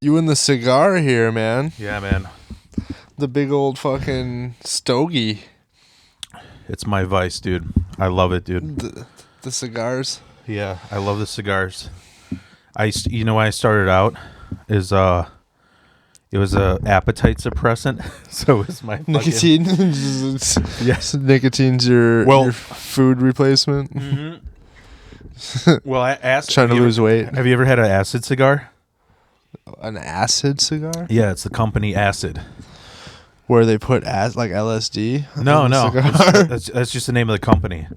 You and the cigar here, man. Yeah, man. The big old fucking stogie. It's my vice, dude. I love it, dude. The cigars. Yeah, I love the cigars. You know why I started out is it was a appetite suppressant, so it was my Nicotine. Yes, Nicotine's your food replacement. Mm-hmm. Well, I asked. Trying to lose weight. Have you ever had an acid cigar? An acid cigar? Yeah, it's the company Acid. Where they put like LSD? No. Cigar? That's just the name of the company.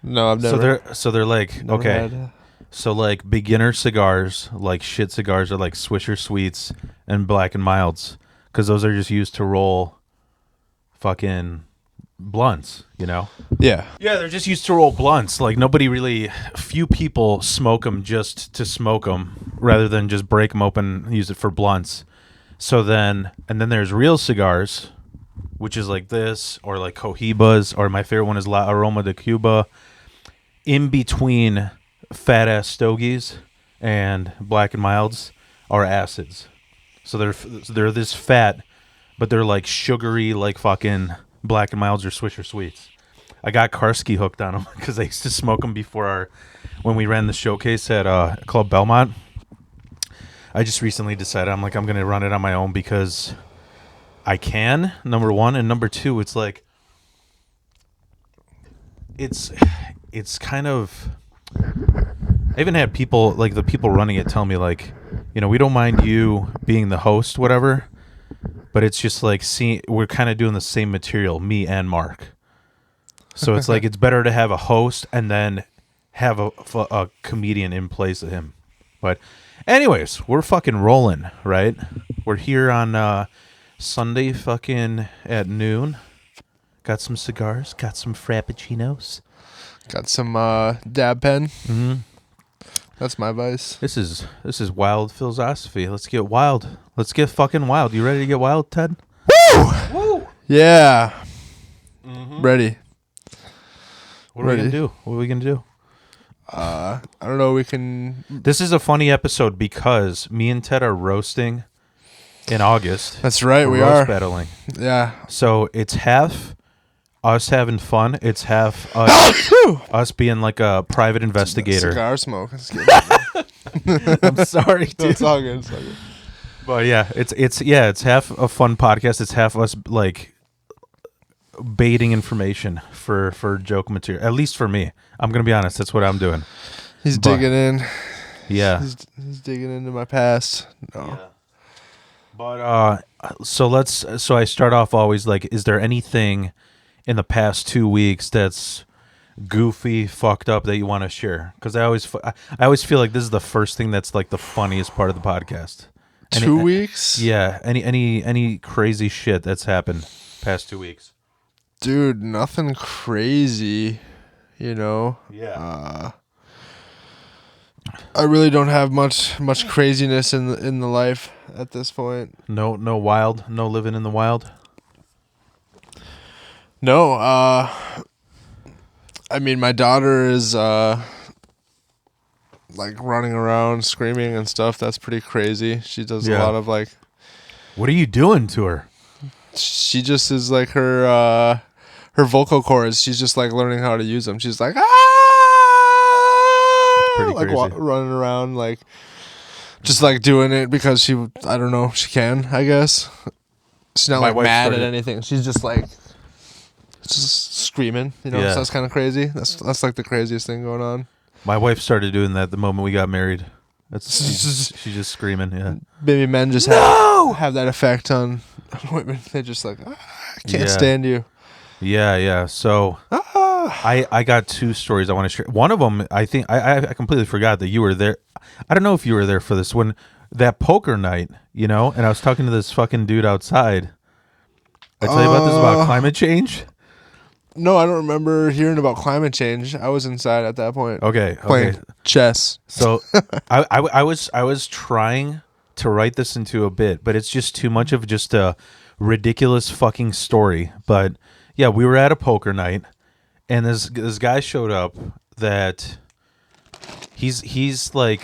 No, I've never. So they're like, okay. So like beginner cigars, like shit cigars, are like Swisher Sweets and Black and Milds, because those are just used to roll fucking blunts, you know? Yeah. Yeah, they're just used to roll blunts. Like few people smoke them just to smoke them, rather than just break them open and use it for blunts. So then there's real cigars, which is like this, or like Cohibas, or my favorite one is La Aroma de Cuba. In between fat ass stogies and Black and Milds are acids. So they're this fat, but they're like sugary, like fucking Black and Milds or Swisher Sweets. I got Karski hooked on them because I used to smoke them when we ran the showcase at Club Belmont. I just recently decided I'm going to run it on my own because I can, number one, and number two, it's like it's kind of, I even had people, like the people running it, tell me like, you know, we don't mind you being the host, whatever, but it's just like, we're kind of doing the same material, me and Mark. So it's like, it's better to have a host and then have a comedian in place of him. But anyways, we're fucking rolling, right? We're here on Sunday fucking at noon. Got some cigars, got some frappuccinos. Got some dab pen. Mm-hmm. That's my vice. This is wild philosophy. Let's get wild. Let's get fucking wild. You ready to get wild, Ted? Woo! Woo! Yeah. Mm-hmm. Ready. What are we gonna do? What are we gonna do? I don't know. We can. This is a funny episode because me and Ted are roasting in August. That's right. We roast are battling. Yeah. So it's half us having fun. It's half us being like a private investigator. Cigar smoke. I'm sorry, dude. No, it's all good. It's all good. But yeah, it's half a fun podcast. It's half us like baiting information for joke material. At least for me, I'm gonna be honest. That's what I'm doing. He's digging in. Yeah, he's digging into my past. No. Yeah. But so I start off always like, is there anything in the past 2 weeks that's goofy, fucked up that you want to share? Because I always feel like this is the first thing that's like the funniest part of the podcast. 2 weeks? Yeah. Any crazy shit that's happened past 2 weeks? Dude, nothing crazy, you know. Yeah. I really don't have much craziness in the life at this point. No wild, no living in the wild. No, I mean, my daughter is like running around screaming and stuff. That's pretty crazy. She does a lot of like. What are you doing to her? She just is like her vocal cords. She's just like learning how to use them. She's like pretty like crazy. Running around like just like doing it because I don't know, she can, I guess. She's not like mad at anything. She's just like screaming, you know. Yeah. So that's kind of crazy. That's like the craziest thing going on. My wife started doing that the moment we got married. She's just screaming. Yeah, maybe men just have that effect on women. They're just like, I can't stand you. Yeah. So I got two stories I want to share. One of them, I think I completely forgot that you were there. I don't know if you were there for this one, that poker night, you know. And I was talking to this fucking dude outside. I tell you about this about climate change. No, I don't remember hearing about climate change. I was inside at that point. Okay. Playing chess. So I was trying to write this into a bit, but it's just too much of just a ridiculous fucking story. But yeah, we were at a poker night, and this guy showed up that he's like,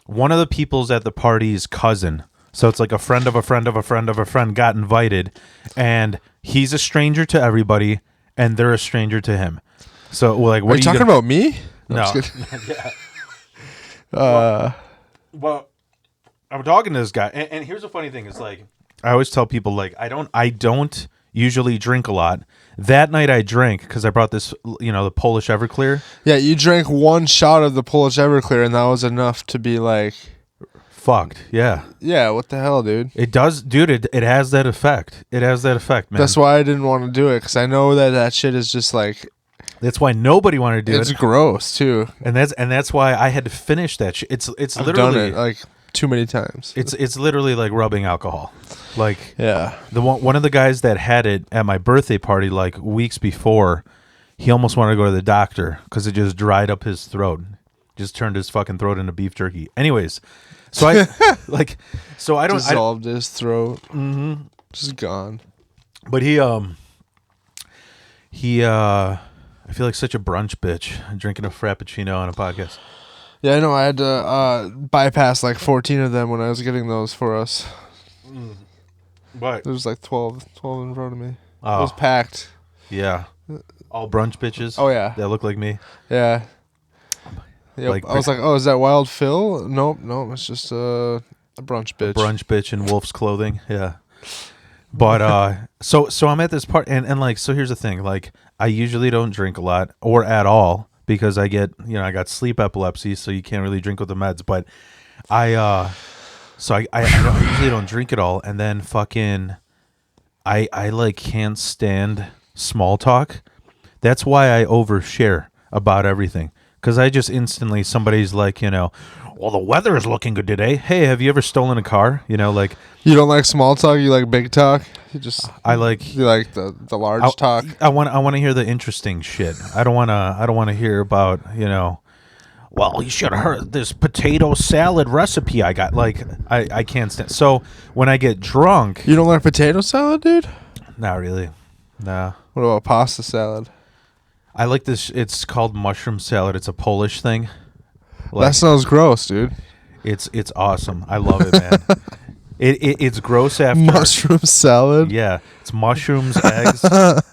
one of the people's at the party's cousin. So it's like a friend of a friend of a friend of a friend got invited, and he's a stranger to everybody, and they're a stranger to him. So like, what are you talking about me? No. Well, I'm talking to this guy, and here's the funny thing: is like, I always tell people like, I don't usually drink a lot. That night I drank because I brought this, the Polish Everclear. Yeah, you drank one shot of the Polish Everclear, and that was enough to be like fucked. Yeah. Yeah, what the hell, dude? It does, dude. It has that effect. It has that effect, man. That's why I didn't want to do it, because I know that shit is just like. That's why nobody wanted to do it. It's gross too, and that's why I had to finish that shit. It's I've literally done it like too many times. It's literally like rubbing alcohol. Like yeah, one of the guys that had it at my birthday party like weeks before, he almost wanted to go to the doctor because it just dried up his throat, just turned his fucking throat into beef jerky. Anyways, so I I don't dissolved his throat. Mm-hmm. Just gone. But he I feel like such a brunch bitch drinking a Frappuccino on a podcast. Yeah, I know. I had to bypass like 14 of them when I was getting those for us. But there was like 12 in front of me. Oh. It was packed. Yeah. All brunch bitches. Oh, yeah. That look like me. Yeah. Yep. Like, I was like, oh, is that Wild Phil? Nope. It's just a brunch bitch. A brunch bitch in wolf's clothing. Yeah. But so I'm at this part, and like, so here's the thing, like, I usually don't drink a lot or at all because I get, I got sleep epilepsy, so you can't really drink with the meds. But I usually don't drink at all, and then fucking I like can't stand small talk. That's why I overshare about everything, because I just instantly, somebody's like, well, the weather is looking good today. Hey, have you ever stolen a car? Like, you don't like small talk. You like big talk. You like the large talk. I want to hear the interesting shit. I don't want to hear about well, you should have heard this potato salad recipe I got. Like, I can't stand. So when I get drunk, you don't like potato salad, dude? Not really. Nah. What about pasta salad? I like this. It's called mushroom salad. It's a Polish thing. Like, that sounds gross, dude. It's awesome. I love it, man. It's gross after mushroom salad. Yeah, it's mushrooms, eggs,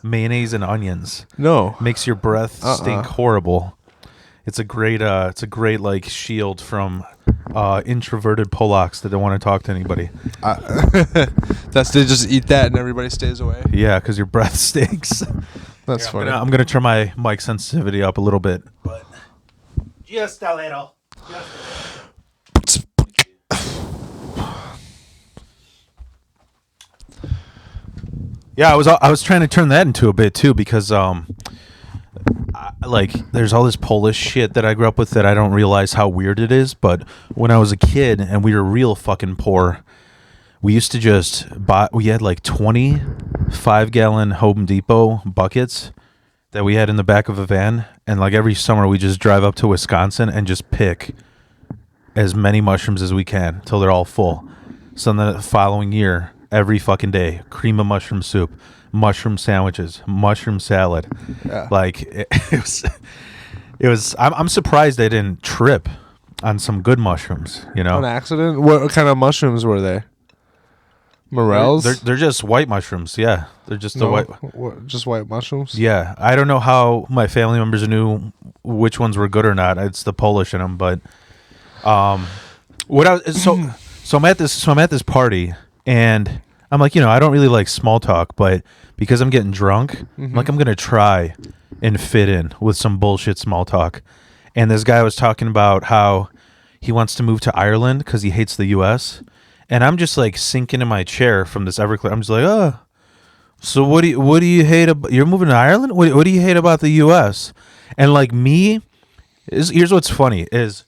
mayonnaise, and onions. No, makes your breath stink horrible. It's a great like shield from introverted Polacks that don't want to talk to anybody. They just eat that and everybody stays away. Yeah, because your breath stinks. That's funny. I'm gonna turn my mic sensitivity up a little bit, but just a little. Yeah, I was trying to turn that into a bit too, because there's all this Polish shit that I grew up with that I don't realize how weird it is. But when I was a kid and we were real fucking poor, we used to just buy. We had like 25-gallon Home Depot buckets that we had in the back of a van, and like every summer we just drive up to Wisconsin and just pick as many mushrooms as we can till they're all full. So then the following year, every fucking day, cream of mushroom soup, mushroom sandwiches, mushroom salad. Yeah. Like it was. I'm surprised they didn't trip on some good mushrooms. On accident. What kind of mushrooms were they? Morels? They're just white mushrooms. Yeah, they're just the white. Just white mushrooms. Yeah, I don't know how my family members knew which ones were good or not. It's the Polish in them, but so I'm at this party. And I'm like, I don't really like small talk, but because I'm getting drunk, I'm like, I'm going to try and fit in with some bullshit small talk. And this guy was talking about how he wants to move to Ireland because he hates the U.S. And I'm just like sinking in my chair from this Everclear. I'm just like, oh, so what do you hate about, you're moving to Ireland? What do you hate about the U.S.? And like here's what's funny is,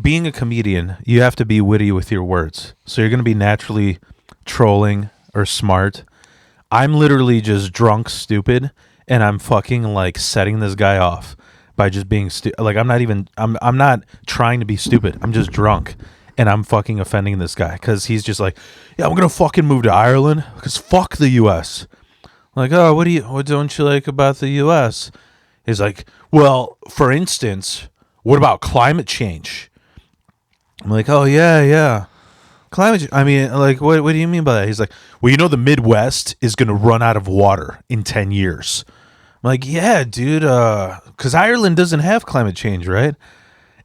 being a comedian, you have to be witty with your words. So you're going to be naturally trolling or smart. I'm literally just drunk, stupid, and I'm fucking like setting this guy off by just being like, I'm not trying to be stupid. I'm just drunk, and I'm fucking offending this guy because he's just like, yeah, I'm going to fucking move to Ireland because fuck the U.S. Like, oh, what don't you like about the U.S.? He's like, well, for instance, what about climate change? I'm like, oh yeah. I mean, like, what do you mean by that? He's like, well, the Midwest is going to run out of water in 10 years. I'm like, yeah, dude, because Ireland doesn't have climate change, right?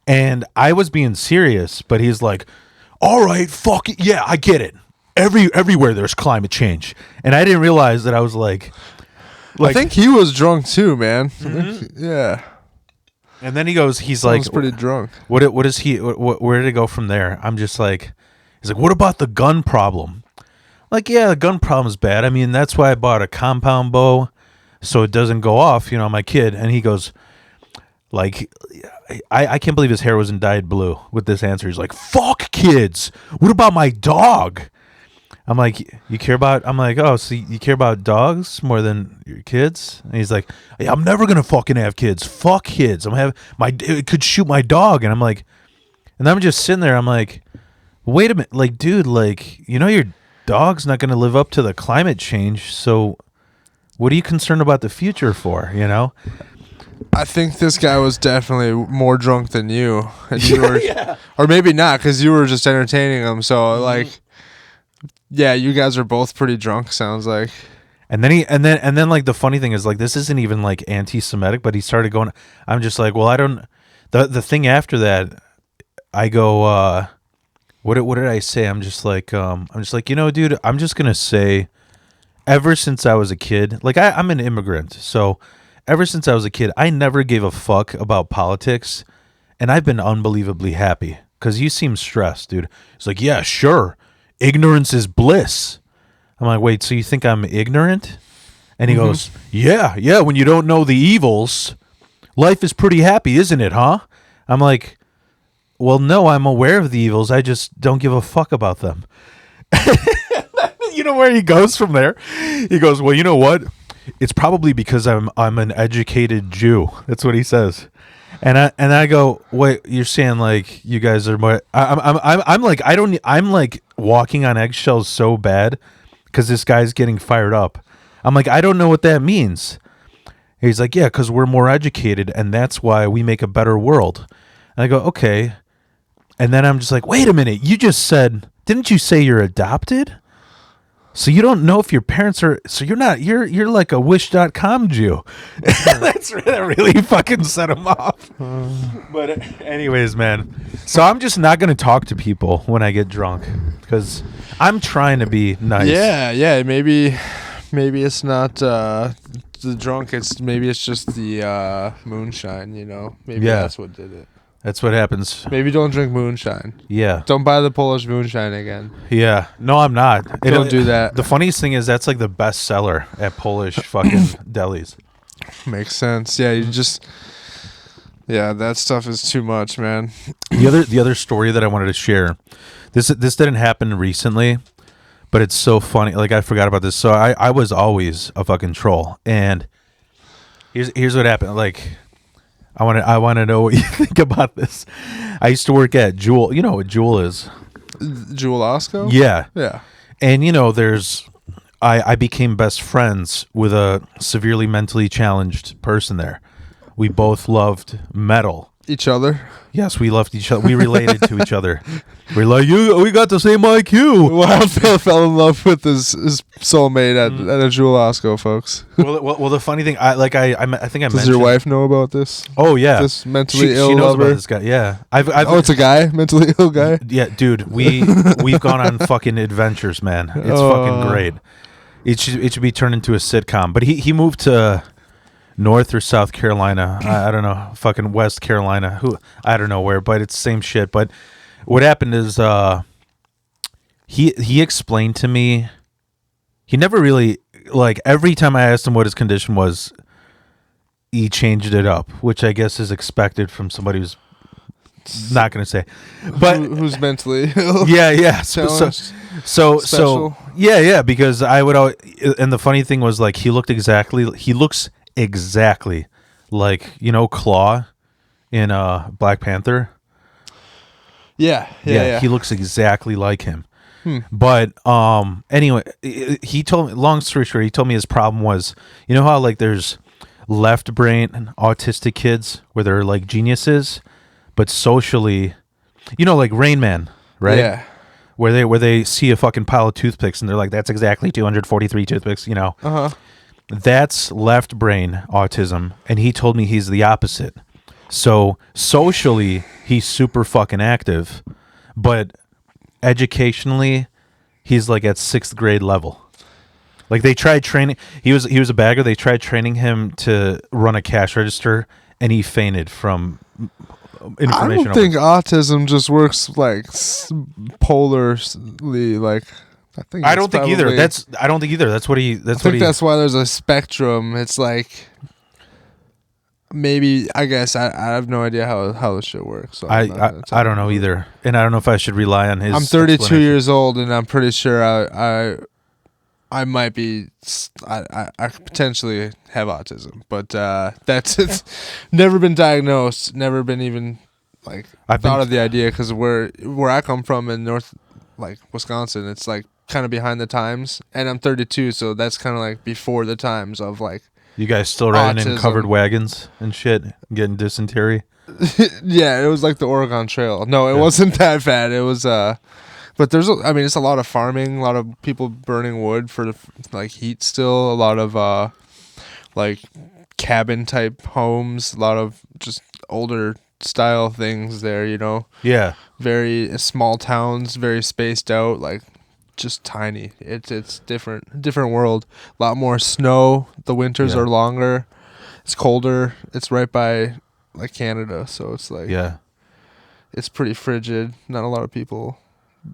And I was being serious, but he's like, all right, fuck it. Yeah, I get it. Everywhere there's climate change. And I didn't realize that I was like I think he was drunk too, man. Yeah. And then he's like pretty drunk. What is he? Where did it go from there? I'm just like, he's like, what about the gun problem? Like, yeah, the gun problem is bad. I mean, that's why I bought a compound bow so it doesn't go off, my kid. And he goes, like, I can't believe his hair wasn't dyed blue with this answer. He's like, fuck kids. What about my dog? I'm like, you care about? I'm like, oh, so you care about dogs more than your kids? And he's like, hey, I'm never gonna fucking have kids. Fuck kids. It could shoot my dog. And I'm like, and I'm just sitting there. I'm like, wait a minute, like, dude, like, your dog's not gonna live up to the climate change. So, what are you concerned about the future for? I think this guy was definitely more drunk than you, and you were, or maybe not, because you were just entertaining him. So, like. Yeah, you guys are both pretty drunk, sounds like. And then like the funny thing is, like, this isn't even like anti-Semitic, but he started going, I'm just like, well, I don't, the thing after that, I go, what did I say? I'm just like, dude, I'm just going to say, ever since I was a kid, like I'm an immigrant. So ever since I was a kid, I never gave a fuck about politics. And I've been unbelievably happy because you seem stressed, dude. It's like, yeah, sure. Ignorance is bliss. I'm like, wait, so you think I'm ignorant? And he goes, yeah, when you don't know the evils, life is pretty happy, isn't it, huh? I'm like, well, no, I'm aware of the evils. I just don't give a fuck about them. You know where he goes from there? He goes, well, you know what? It's probably because I'm an educated Jew. That's what he says. And I go, wait, you're saying like you guys are more? I'm like walking on eggshells so bad because this guy's getting fired up. I'm like, I don't know what that means. He's like, yeah, because we're more educated and that's why we make a better world. And I go, okay. And then I'm just like, wait a minute, you just said, didn't you say you're adopted? So you don't know if your parents are, so you're like a wish.com Jew. That really fucking set him off. But anyways, man. So I'm just not going to talk to people when I get drunk because I'm trying to be nice. Yeah. Maybe it's not the drunk. Maybe it's just the moonshine, Maybe that's what did it. That's what happens. Maybe don't drink moonshine. Yeah. Don't buy the Polish moonshine again. Yeah. No, I'm not. Don't do that. The funniest thing is that's like the best seller at Polish fucking delis. Makes sense. Yeah, that stuff is too much, man. The other story that I wanted to share. This didn't happen recently, but it's so funny. Like I forgot about this. So I was always a fucking troll. And here's what happened. Like I want to know what you think about this. I used to work at Jewel. You know what Jewel is? Jewel Osco? Yeah. Yeah. And I became best friends with a severely mentally challenged person there. We both loved metal. Each other? Yes, we loved each other. We related to each other. We're like, we got the same IQ. Well, Phil fell in love with his soulmate at a Jewel Osco, folks. Well, the funny thing, I think I mentioned. Does your wife know about this? Oh yeah, this mentally ill she knows lover. about this guy. Yeah, it's a guy, mentally ill guy. Yeah, dude, we've gone on fucking adventures, man. It's fucking great. It should be turned into a sitcom. But he moved to North or South Carolina. I don't know, fucking West Carolina. I don't know where, but it's the same shit. But what happened is he explained to me, he never really, like, every time I asked him what his condition was, he changed it up, which I guess is expected from somebody who's not going to say. But who's mentally ill. Yeah. So yeah, because I would always, and the funny thing was, like, he looks exactly like, Claw in Black Panther. Yeah. He looks exactly like him. But anyway, he told me, long story short, he told me his problem was, how like there's left brain autistic kids where they're like geniuses, but socially, like Rain Man, right? Yeah. Where they see a fucking pile of toothpicks and they're like, that's exactly 243 toothpicks, Uh-huh. That's left brain autism, and he told me he's the opposite. So socially, he's super fucking active, but educationally, he's like at 6th grade level. Like they tried training. He was a bagger. They tried training him to run a cash register, and he fainted from information. I don't think autism just works like polarly. Like I don't think either. I don't think either. That's what he. That's why there's a spectrum. It's like maybe I guess I have no idea how this shit works. So I don't know either, and I don't know if I should rely on his. I'm 32 years old, and I'm pretty sure I might be I potentially have autism, but that's it's never been diagnosed, never been even like thought of the idea, because where I come from in north like Wisconsin, it's like kind of behind the times, and I'm 32, so that's kind of like before the times of like you guys still riding in covered wagons and shit, getting dysentery. Yeah, it was like the Oregon Trail. No, it wasn't that bad. It was but it's a lot of farming, a lot of people burning wood for like heat still, a lot of like cabin type homes, a lot of just older style things there, Yeah. Very small towns, very spaced out, like just tiny. It's different world. A lot more snow. The winters are longer. It's colder. It's right by like Canada, so it's like it's pretty frigid. Not a lot of people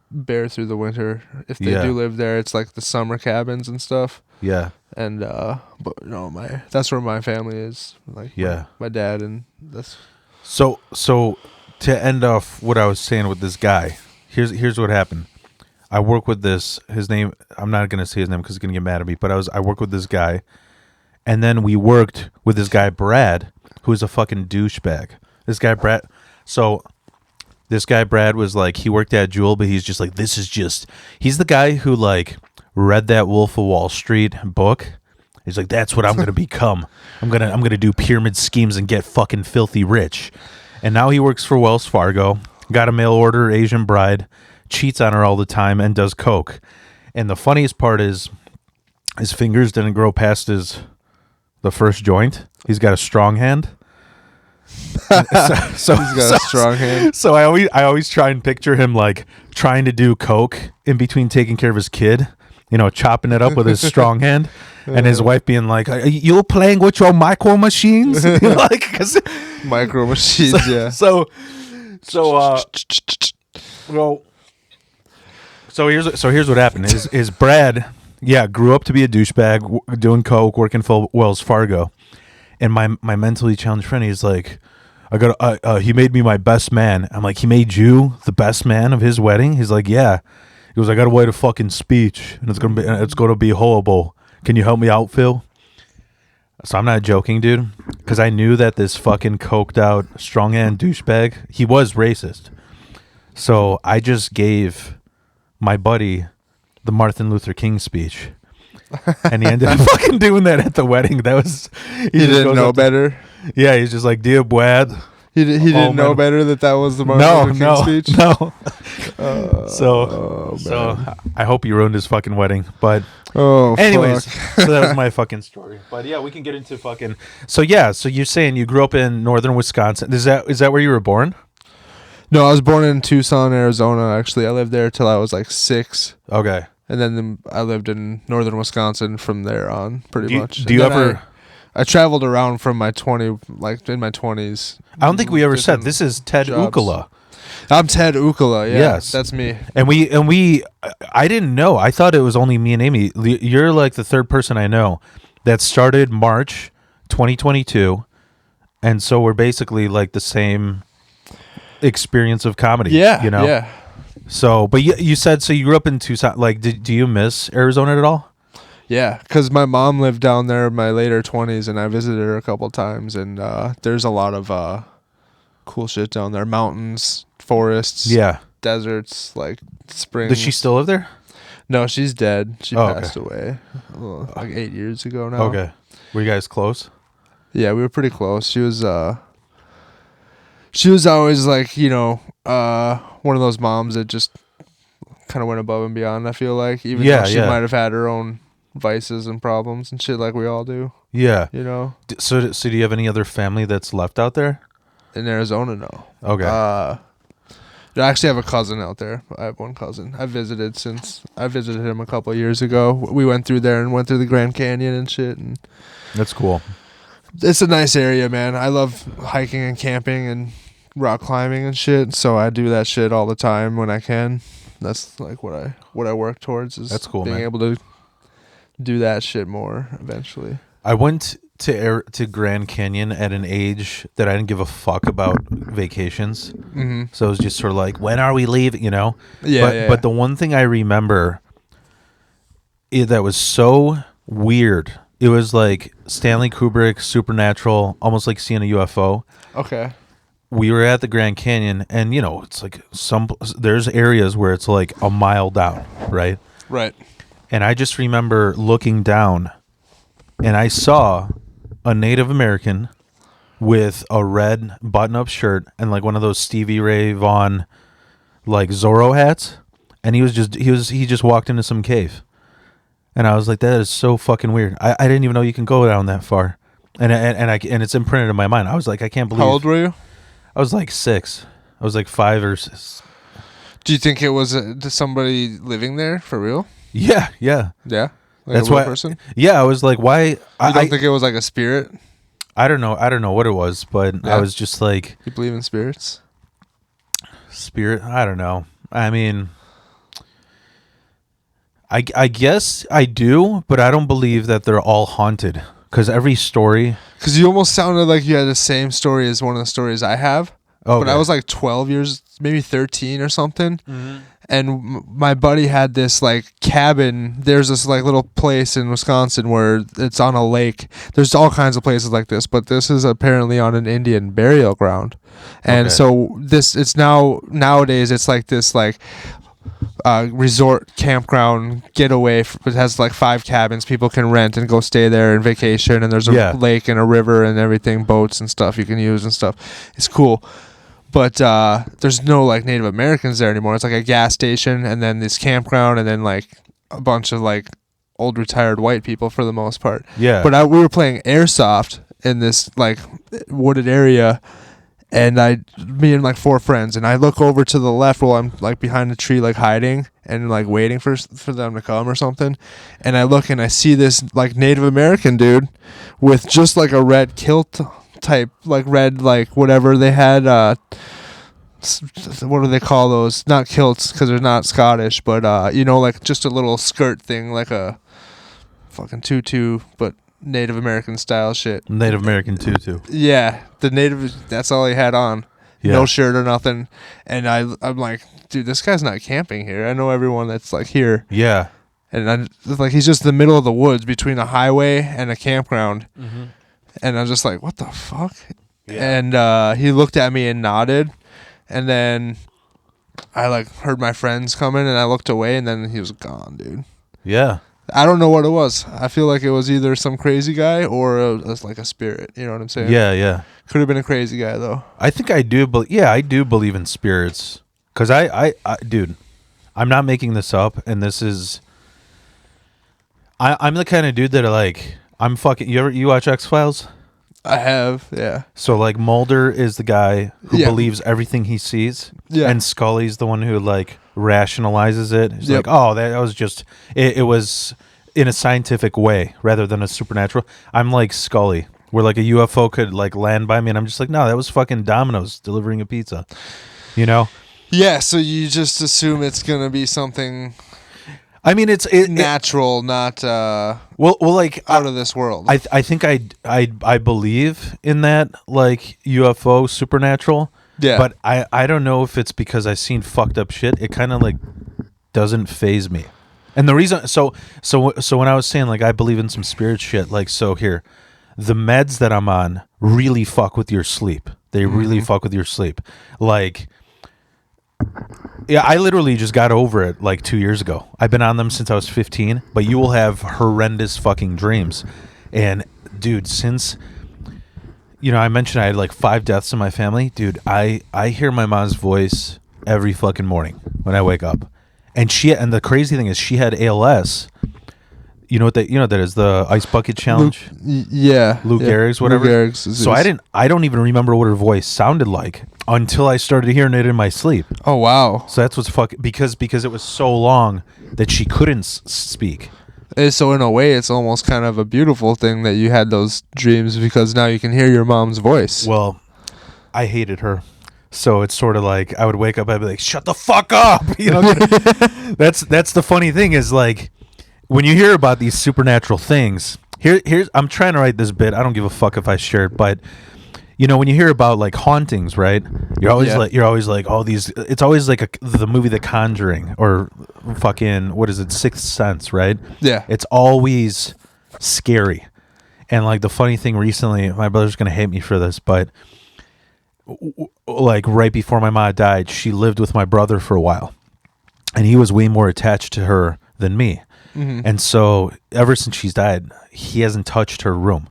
bear through the winter. If they do live there, it's like the summer cabins and stuff. Yeah. And but that's where my family is. Like my dad, and that's so to end off what I was saying with this guy. Here's what happened. I work with his name, I'm not going to say his name because he's going to get mad at me, but I work with this guy, and then we worked with this guy Brad, who's a fucking douchebag. This guy Brad was like, he worked at Jewel, but he's just like, he's the guy who like read that Wolf of Wall Street book. He's like, that's what I'm going to become. I'm going to do pyramid schemes and get fucking filthy rich. And now he works for Wells Fargo, got a mail order Asian bride, cheats on her all the time, and does coke. And the funniest part is his fingers didn't grow past the first joint. He's got a strong hand. So he's got a strong hand. So I always try and picture him like trying to do coke in between taking care of his kid, chopping it up with his strong hand, and his wife being like, "Are you playing with your micro machines?" Micro machines, yeah. So here's what happened. Is Brad, grew up to be a douchebag, doing coke, working for Wells Fargo, and my mentally challenged friend, he's like, he made me my best man. I'm like, he made you the best man of his wedding? He's like, yeah. He goes, I gotta write a fucking speech, and it's gonna be horrible. Can you help me out, Phil? So I'm not joking, dude, because I knew that this fucking coked out strong hand douchebag, he was racist. So I just gave my buddy the Martin Luther King speech, and he ended up fucking doing that at the wedding. That was he didn't know better. Yeah, he's just like, dear Brad. He didn't know better that was the Martin Luther King speech. No. So I hope you ruined his fucking wedding. But anyways, so that was my fucking story. But yeah, we can get into fucking. So you're saying you grew up in northern Wisconsin? Is that where you were born? No, I was born in Tucson, Arizona. Actually, I lived there till I was like 6. Okay. And then I lived in northern Wisconsin from there on, pretty much. Do you ever? I traveled around from my 20s. I don't think we ever said this is Ted Ukkola. I'm Ted Ukkola. Yeah, yes, that's me. And we. I didn't know. I thought it was only me and Amy. You're like the third person I know that started March 2022, and so we're basically like the same experience of comedy. Yeah, Yeah. So, but you said so you grew up in Tucson. Like, do you miss Arizona at all? Yeah, because my mom lived down there in my later 20s, and I visited her a couple times, and there's a lot of cool shit down there. Mountains, forests, deserts, like springs. Does she still live there? No, she's dead. She passed away like 8 years ago now. Okay. Were you guys close? Yeah, we were pretty close. She was She was always like, one of those moms that just kind of went above and beyond, I feel like. Even though she might have had her own vices and problems and shit like we all do. Yeah. So do you have any other family that's left out there? In Arizona, no. Okay. I actually have a cousin out there. I have one cousin. I visited him a couple of years ago. We went through there and went through the Grand Canyon and shit. And that's cool. It's a nice area, man. I love hiking and camping and rock climbing and shit. So I do that shit all the time when I can. That's like what I work towards is that's cool, being man. able to do that shit more eventually. I went to Grand Canyon at an age that I didn't give a fuck about vacations. Mm-hmm. So it was just sort of like, when are we leaving? But the one thing I remember that was so weird, it was like Stanley Kubrick, Supernatural, almost like seeing a UFO. Okay. We were at the Grand Canyon, and it's like there's areas where it's like a mile down, right? Right. And I just remember looking down, and I saw a Native American with a red button-up shirt and like one of those Stevie Ray Vaughan like Zorro hats, and he just walked into some cave, and I was like, that is so fucking weird. I didn't even know you can go down that far, and it's imprinted in my mind. I was like, I can't believe. How old were you? I was like 6. I was like 5 or 6. Do you think it was somebody living there for real? Yeah. Like that's a real why. Person? Yeah, I was like, why? You don't think it was like a spirit? I don't know what it was, but I was just like, you believe in spirits? Spirit? I don't know. I mean, I guess I do, but I don't believe that they're all haunted. Because every story... Because you almost sounded like you had the same story as one of the stories I have. Okay. But I was like 12 years, maybe 13 or something. Mm-hmm. And my buddy had this like cabin. There's this like little place in Wisconsin where it's on a lake. There's all kinds of places like this, but this is apparently on an Indian burial ground. And so nowadays it's like this like resort campground getaway. It has like 5 cabins people can rent and go stay there and vacation. And there's a lake and a river and everything, boats and stuff you can use and stuff. It's cool. But there's no like Native Americans there anymore. It's like a gas station and then this campground and then like a bunch of like old retired white people for the most part. Yeah. But we were playing airsoft in this like wooded area, and me and like 4 friends, and I look over to the left while I'm like behind a tree like hiding and like waiting for them to come or something, and I look and I see this like Native American dude with just like a red kilt type, like red, like whatever they had, what do they call those? Not kilts because they're not Scottish, but like just a little skirt thing, like a fucking tutu, but Native American style shit. Native American tutu. Yeah, that's all he had on. Yeah. No shirt or nothing. And I'm like, dude, this guy's not camping here. I know everyone that's like here. Yeah. And he's just in the middle of the woods between a highway and a campground. Mm-hmm. And I was just like, what the fuck? Yeah. And he looked at me and nodded. And then I like heard my friends coming and I looked away and then he was gone, dude. Yeah. I don't know what it was. I feel like it was either some crazy guy or it was like a spirit. You know what I'm saying? Yeah. Could have been a crazy guy though. I think I do. I do believe in spirits. Because I dude, I'm not making this up. And this is... I'm the kind of dude that like... I'm fucking... You watch X-Files? I have, yeah. So, like, Mulder is the guy who believes everything he sees. Yeah. And Scully's the one who, like, rationalizes it. He's like, oh, that was just... It was in a scientific way rather than a supernatural. I'm like Scully, where, like, a UFO could, like, land by me, and I'm just like, no, that was fucking Domino's delivering a pizza. You know? Yeah, so you just assume it's going to be something... I mean, it's natural, not like out of this world. I think I believe in that, like UFO supernatural. Yeah. But I don't know if it's because I've seen fucked up shit. It kind of like doesn't faze me. And the reason so when I was saying like I believe in some spirit shit, like so here, the meds that I'm on really fuck with your sleep. They really fuck with your sleep. Like. Yeah, I literally just got over it like 2 years ago. I've been on them since I was 15, but you will have horrendous fucking dreams. And dude, since I mentioned I had like 5 deaths in my family. Dude, I hear my mom's voice every fucking morning when I wake up. And the crazy thing is she had ALS. You know what that is, the ice bucket challenge? Lou Gehrig's, whatever. Lou Gehrig's so I don't even remember what her voice sounded like until I started hearing it in my sleep. Oh wow. So that's what's because it was so long that she couldn't speak. So in a way, it's almost kind of a beautiful thing that you had those dreams because now you can hear your mom's voice. Well, I hated her. So it's sort of like I would wake up, I'd be like, "Shut the fuck up!" That's the funny thing is like when you hear about these supernatural things. Here's I'm trying to write this bit. I don't give a fuck if I share it, but when you hear about like hauntings, right? You're always like, oh, these. It's always like the movie The Conjuring or fucking what is it, Sixth Sense, right? Yeah. It's always scary, and like the funny thing recently, my brother's gonna hate me for this, but like right before my mom died, she lived with my brother for a while, and he was way more attached to her than me. Mm-hmm. And so ever since she's died, he hasn't touched her room.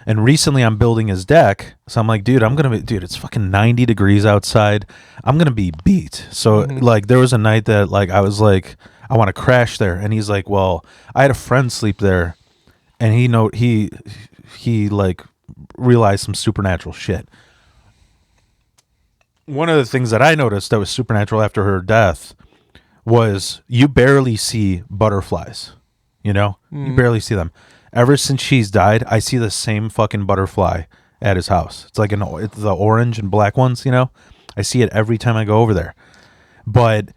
And recently I'm building his deck. So I'm like, dude, it's fucking 90 degrees outside. I'm going to be beat. So like there was a night that like I was like, I want to crash there. And he's like, well, I had a friend sleep there. And he like realized some supernatural shit. One of the things that I noticed that was supernatural after her death was you barely see butterflies, you barely see them. Ever since she's died, I see the same fucking butterfly at his house. It's like it's the orange and black ones, I see it every time I go over there. But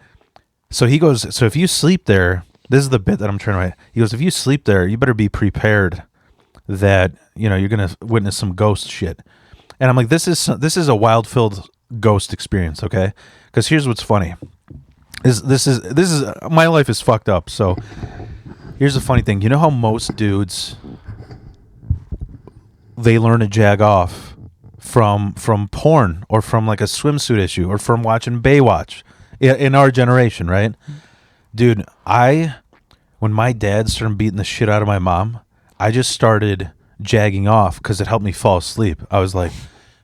so he goes, so if you sleep there, this is the bit that I'm trying to write. He goes, if you sleep there, you better be prepared that, you're going to witness some ghost shit. And I'm like, this is a wild-filled ghost experience, okay? Because here's what's funny. This is my life is fucked up. So here's the funny thing. You know how most dudes they learn to jag off from porn or from like a swimsuit issue or from watching Baywatch in our generation, right? Dude, when my dad started beating the shit out of my mom, I just started jagging off because it helped me fall asleep. I was like,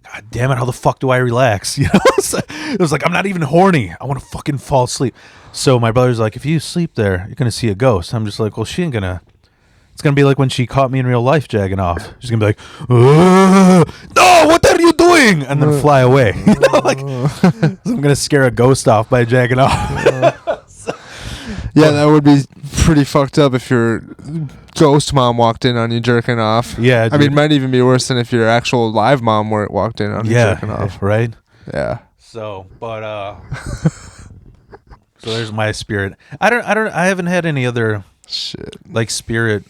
God damn it, how the fuck do I relax? It was like, I'm not even horny. I want to fucking fall asleep. So my brother's like, if you sleep there, you're going to see a ghost. I'm just like, well, she ain't going to. It's going to be like when she caught me in real life jagging off. She's going to be like, no, what are you doing? And then fly away. I'm going to scare a ghost off by jagging off. Yeah, that would be pretty fucked up if your ghost mom walked in on you jerking off. Yeah, dude. I mean, it might even be worse than if your actual live mom walked in on you jerking off. Right? Yeah. So, but so there's my spirit. I haven't had any other shit like spirit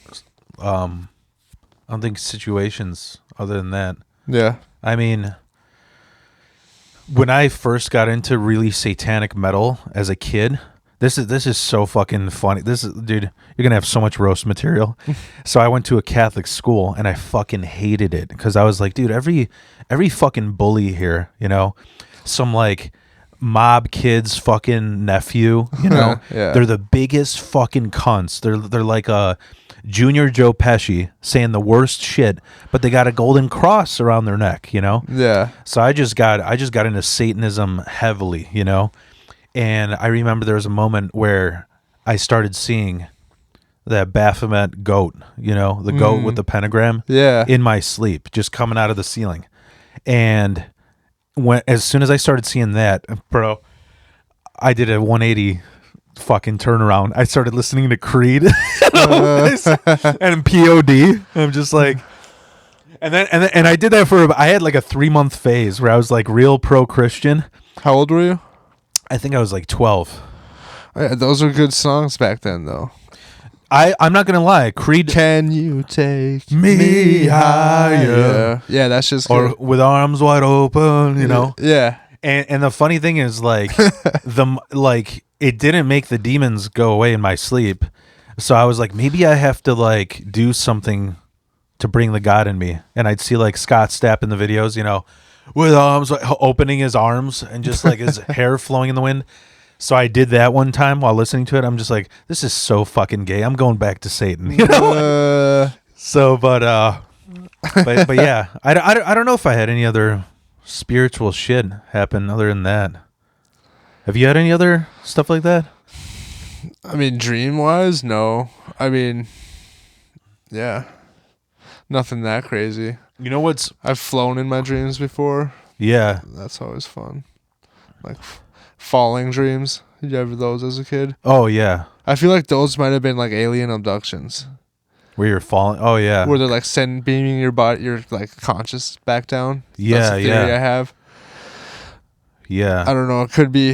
I don't think situations other than that. Yeah. I mean, when I first got into really satanic metal as a kid, this is so fucking funny. Dude, you're gonna have so much roast material. So I went to a Catholic school and I fucking hated it because I was like, dude, every fucking bully here, some like mob kid's fucking nephew, Yeah. They're the biggest fucking cunts. They're like a Junior Joe Pesci saying the worst shit, but they got a golden cross around their neck, Yeah. So I just got into Satanism heavily, And I remember there was a moment where I started seeing that Baphomet goat, the goat with the pentagram, in my sleep, just coming out of the ceiling. And as soon as I started seeing that, bro, I did a 180 fucking turnaround. I started listening to Creed and POD. I'm just like, and I did that I had like a 3-month phase where I was like real pro-Christian. How old were you? I think I was like 12. Yeah, those were good songs back then, though. I'm not gonna lie, Creed. Can you take me higher? Yeah, that's just good. Or With Arms Wide Open, Yeah. And the funny thing is, like, it didn't make the demons go away in my sleep. So I was like, maybe I have to like do something to bring the God in me. And I'd see like Scott Stapp in the videos, with arms opening his arms and just like his hair flowing in the wind. So I did that one time while listening to it. I'm just like, this is so fucking gay. I'm going back to Satan. So, but But yeah, I don't know if I had any other spiritual shit happen other than that. Have you had any other stuff like that? I mean, dream wise, no. I mean, yeah, nothing that crazy. You know what's I've flown in my dreams before. yeah. That's always fun. Like falling dreams. Did you ever those as a kid? Oh yeah. I feel like those might have been like alien abductions, Where you're falling. Oh yeah. where they're like beaming your body, your like conscious back down. Yeah, That's the theory yeah. I have. Yeah. I don't know. It could be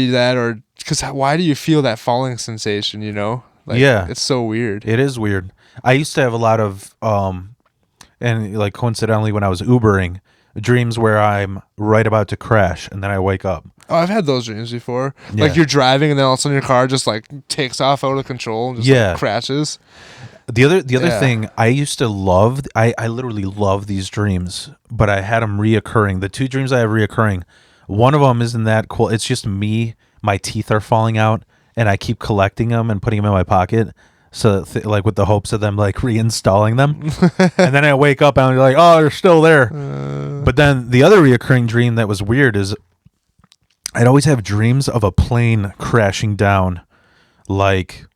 that, or because why do you feel that falling sensation? You know, like, Yeah. it's so weird. It is weird. I used to have a lot of and like coincidentally when I was Ubering, dreams where I'm right about to crash and then I wake up. Oh, I've had those dreams before. Yeah. Like you're driving and then all of a sudden your car just like takes off out of control and just like crashes. The other thing I used to love, I literally love these dreams, but I had them reoccurring. The two dreams I have reoccurring, one of them isn't that cool. It's just me, my teeth are falling out, and I keep collecting them and putting them in my pocket. So like with the hopes of them like reinstalling them. And then I wake up and I'm like, oh, they're still there. But then the other reoccurring dream that was weird is I'd always have dreams of a plane crashing down like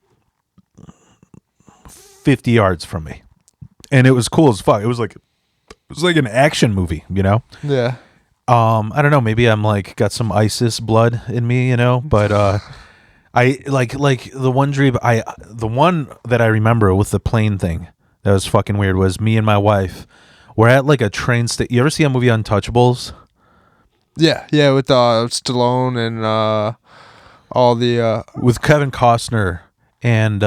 50 yards from me. And it was cool as fuck. It was like an action movie, you know? Yeah. I don't know, maybe I'm like got some ISIS blood in me, you know, but I like the one that I remember with the plane thing that was fucking weird was me and my wife were at like a train station. You ever see a movie Untouchables? Yeah, with Stallone and all the With Kevin Costner and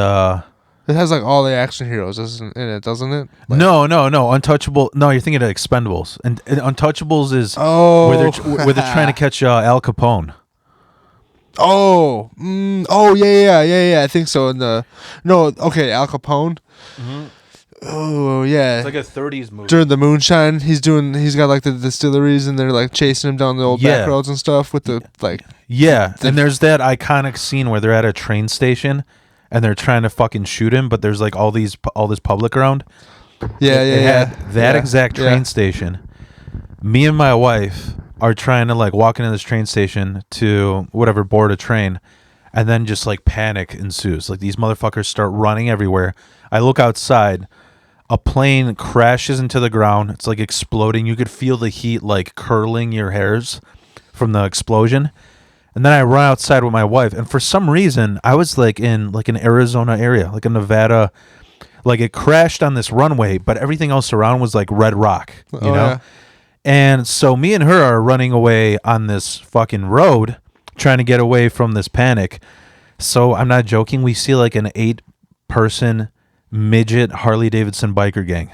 it has like all the action heroes in it, doesn't it? Like, no, Untouchable. No, you're thinking of Expendables, and Untouchables is where they're trying to catch Al Capone. Oh, yeah. I think so. Al Capone. Mm-hmm. Oh yeah, It's like a 30s movie. During the moonshine, he's got like the distilleries, and they're like chasing him down the old back roads and stuff with the like. Yeah, and there's that iconic scene where they're at a train station, and they're trying to fucking shoot him, but there's like all this public around. That exact train station. Me and my wife are trying to like walk into this train station to whatever board a train, and then just like panic ensues. Like these motherfuckers start running everywhere. I look outside. A plane crashes into the ground. It's like exploding. You could feel the heat like curling your hairs from the explosion. And then I run outside with my wife. And for some reason, I was like in like an Arizona area, like a Nevada. Like it crashed on this runway, but everything else around was like red rock, you know? Yeah. And so me and her are running away on this fucking road, trying to get away from this panic. So I'm not joking. We see like an 8-person midget Harley Davidson biker gang,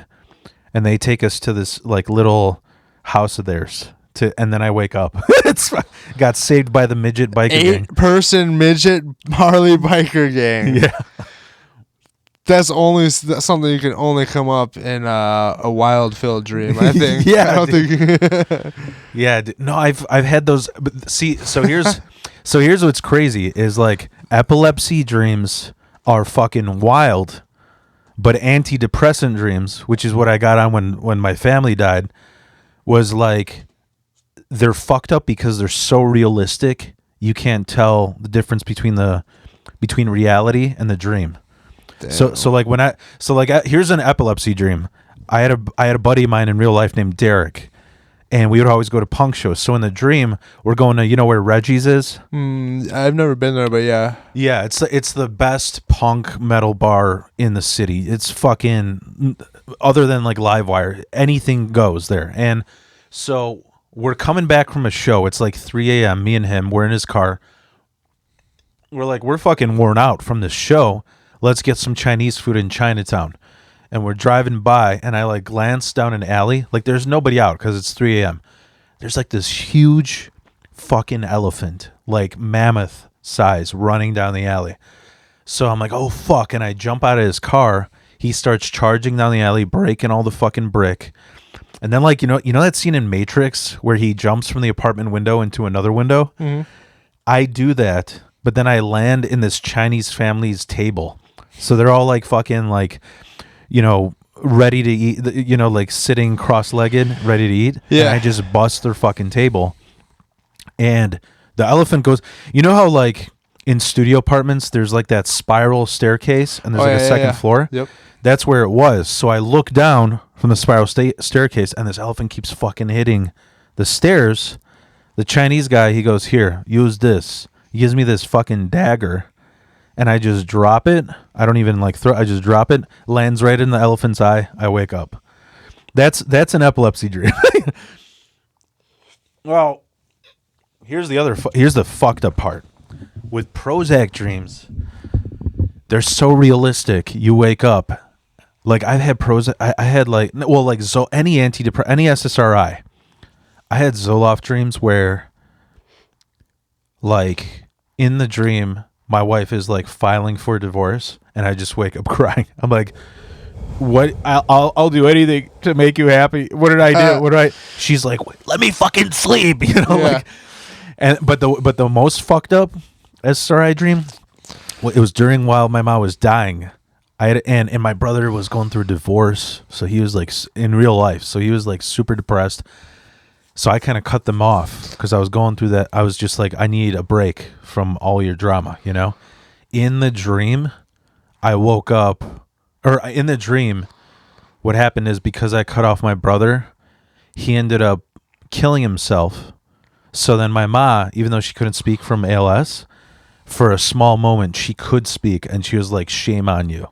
and they take us to this like little house of theirs and then I wake up. It's got saved by the midget biker gang. 8-person midget Harley biker gang. Yeah, that's something you can only come up in a wild filled dream, I think. Yeah, I don't think. Yeah, no, I've had those. But see, so here's what's crazy is like epilepsy dreams are fucking wild. But antidepressant dreams, which is what I got on when my family died, was like they're fucked up because they're so realistic. You can't tell the difference between reality and the dream. Damn. So here's an epilepsy dream. I had a buddy of mine in real life named Derek, and we would always go to punk shows. So in the dream, we're going to, you know where Reggie's is? I've never been there, but yeah. Yeah, it's the best punk metal bar in the city. It's fucking, other than like Livewire, anything goes there. And so we're coming back from a show. It's like 3 a.m. Me and him, we're in his car. We're fucking worn out from this show. Let's get some Chinese food in Chinatown. And we're driving by, and I like glance down an alley. Like there's nobody out because it's 3 a.m. There's like this huge fucking elephant, like mammoth size, running down the alley. So I'm like, oh fuck, and I jump out of his car. He starts charging down the alley, breaking all the fucking brick. And then like you know that scene in Matrix where he jumps from the apartment window into another window? Mm-hmm. I do that, but then I land in this Chinese family's table. So they're all like fucking like, you know, ready to eat, like sitting cross-legged, ready to eat. Yeah. And I just bust their fucking table. And the elephant goes, you know how like in studio apartments, there's like that spiral staircase and there's a second floor? Yep. That's where it was. So I look down from the spiral staircase and this elephant keeps fucking hitting the stairs. The Chinese guy, he goes, here, use this. He gives me this fucking dagger. And I just drop it. I don't even like throw. I just drop it. Lands right in the elephant's eye. I wake up. That's an epilepsy dream. Well, here's the fucked up part. With Prozac dreams, they're so realistic. You wake up. Like I've had Prozac. I had like any any SSRI. I had Zoloft dreams where, like, in the dream, my wife is like filing for divorce, and I just wake up crying. I'm like, "What? I'll do anything to make you happy. What did I do? What do I?" She's like, "Let me fucking sleep," like. But the most fucked up SRI dream, it was while my mom was dying. And my brother was going through a divorce, so he was like in real life, so he was like super depressed. So I kind of cut them off because I was going through that. I was just like, I need a break from all your drama, In the dream, I woke up, or in the dream, what happened is because I cut off my brother, he ended up killing himself. So then my ma, even though she couldn't speak from ALS, for a small moment, she could speak, and she was like, shame on you.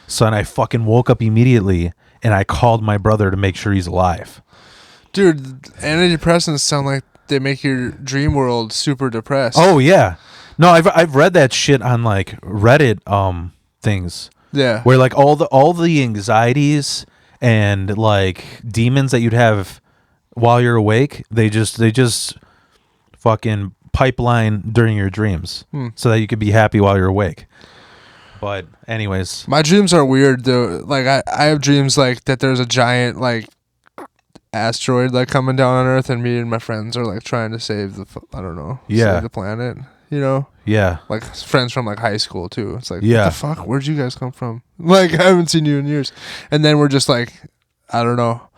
So then I fucking woke up immediately, and I called my brother to make sure he's alive. Dude, antidepressants sound like they make your dream world super depressed. Oh yeah, no, I've read that shit on like Reddit things. Yeah, where like all the anxieties and like demons that you'd have while you're awake, they just fucking pipeline during your dreams so that you could be happy while you're awake. But anyways, my dreams are weird though. Like I have dreams like that there's a giant like asteroid like coming down on Earth, and me and my friends are like trying to save the save the planet. Yeah. Like friends from like high school too. It's like, yeah, what the fuck? Where'd you guys come from? Like I haven't seen you in years. And then we're just like, I don't know,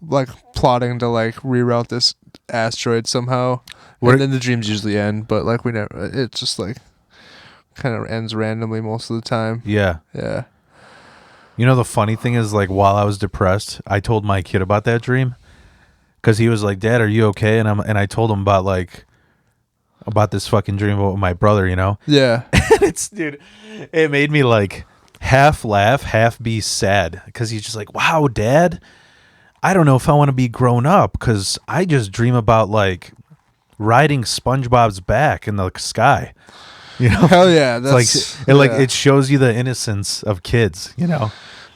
like plotting to like reroute this asteroid somehow. And then the dreams usually end, but like we never. It's just like kind of ends randomly most of the time. Yeah. Yeah. The funny thing is, like, while I was depressed, I told my kid about that dream because he was like, "Dad, are you okay?" And I told him about this fucking dream about my brother, Yeah. And it made me like half laugh, half be sad because he's just like, "Wow, Dad, I don't know if I want to be grown up because I just dream about like riding SpongeBob's back in the sky." Hell yeah, that's it shows you the innocence of kids,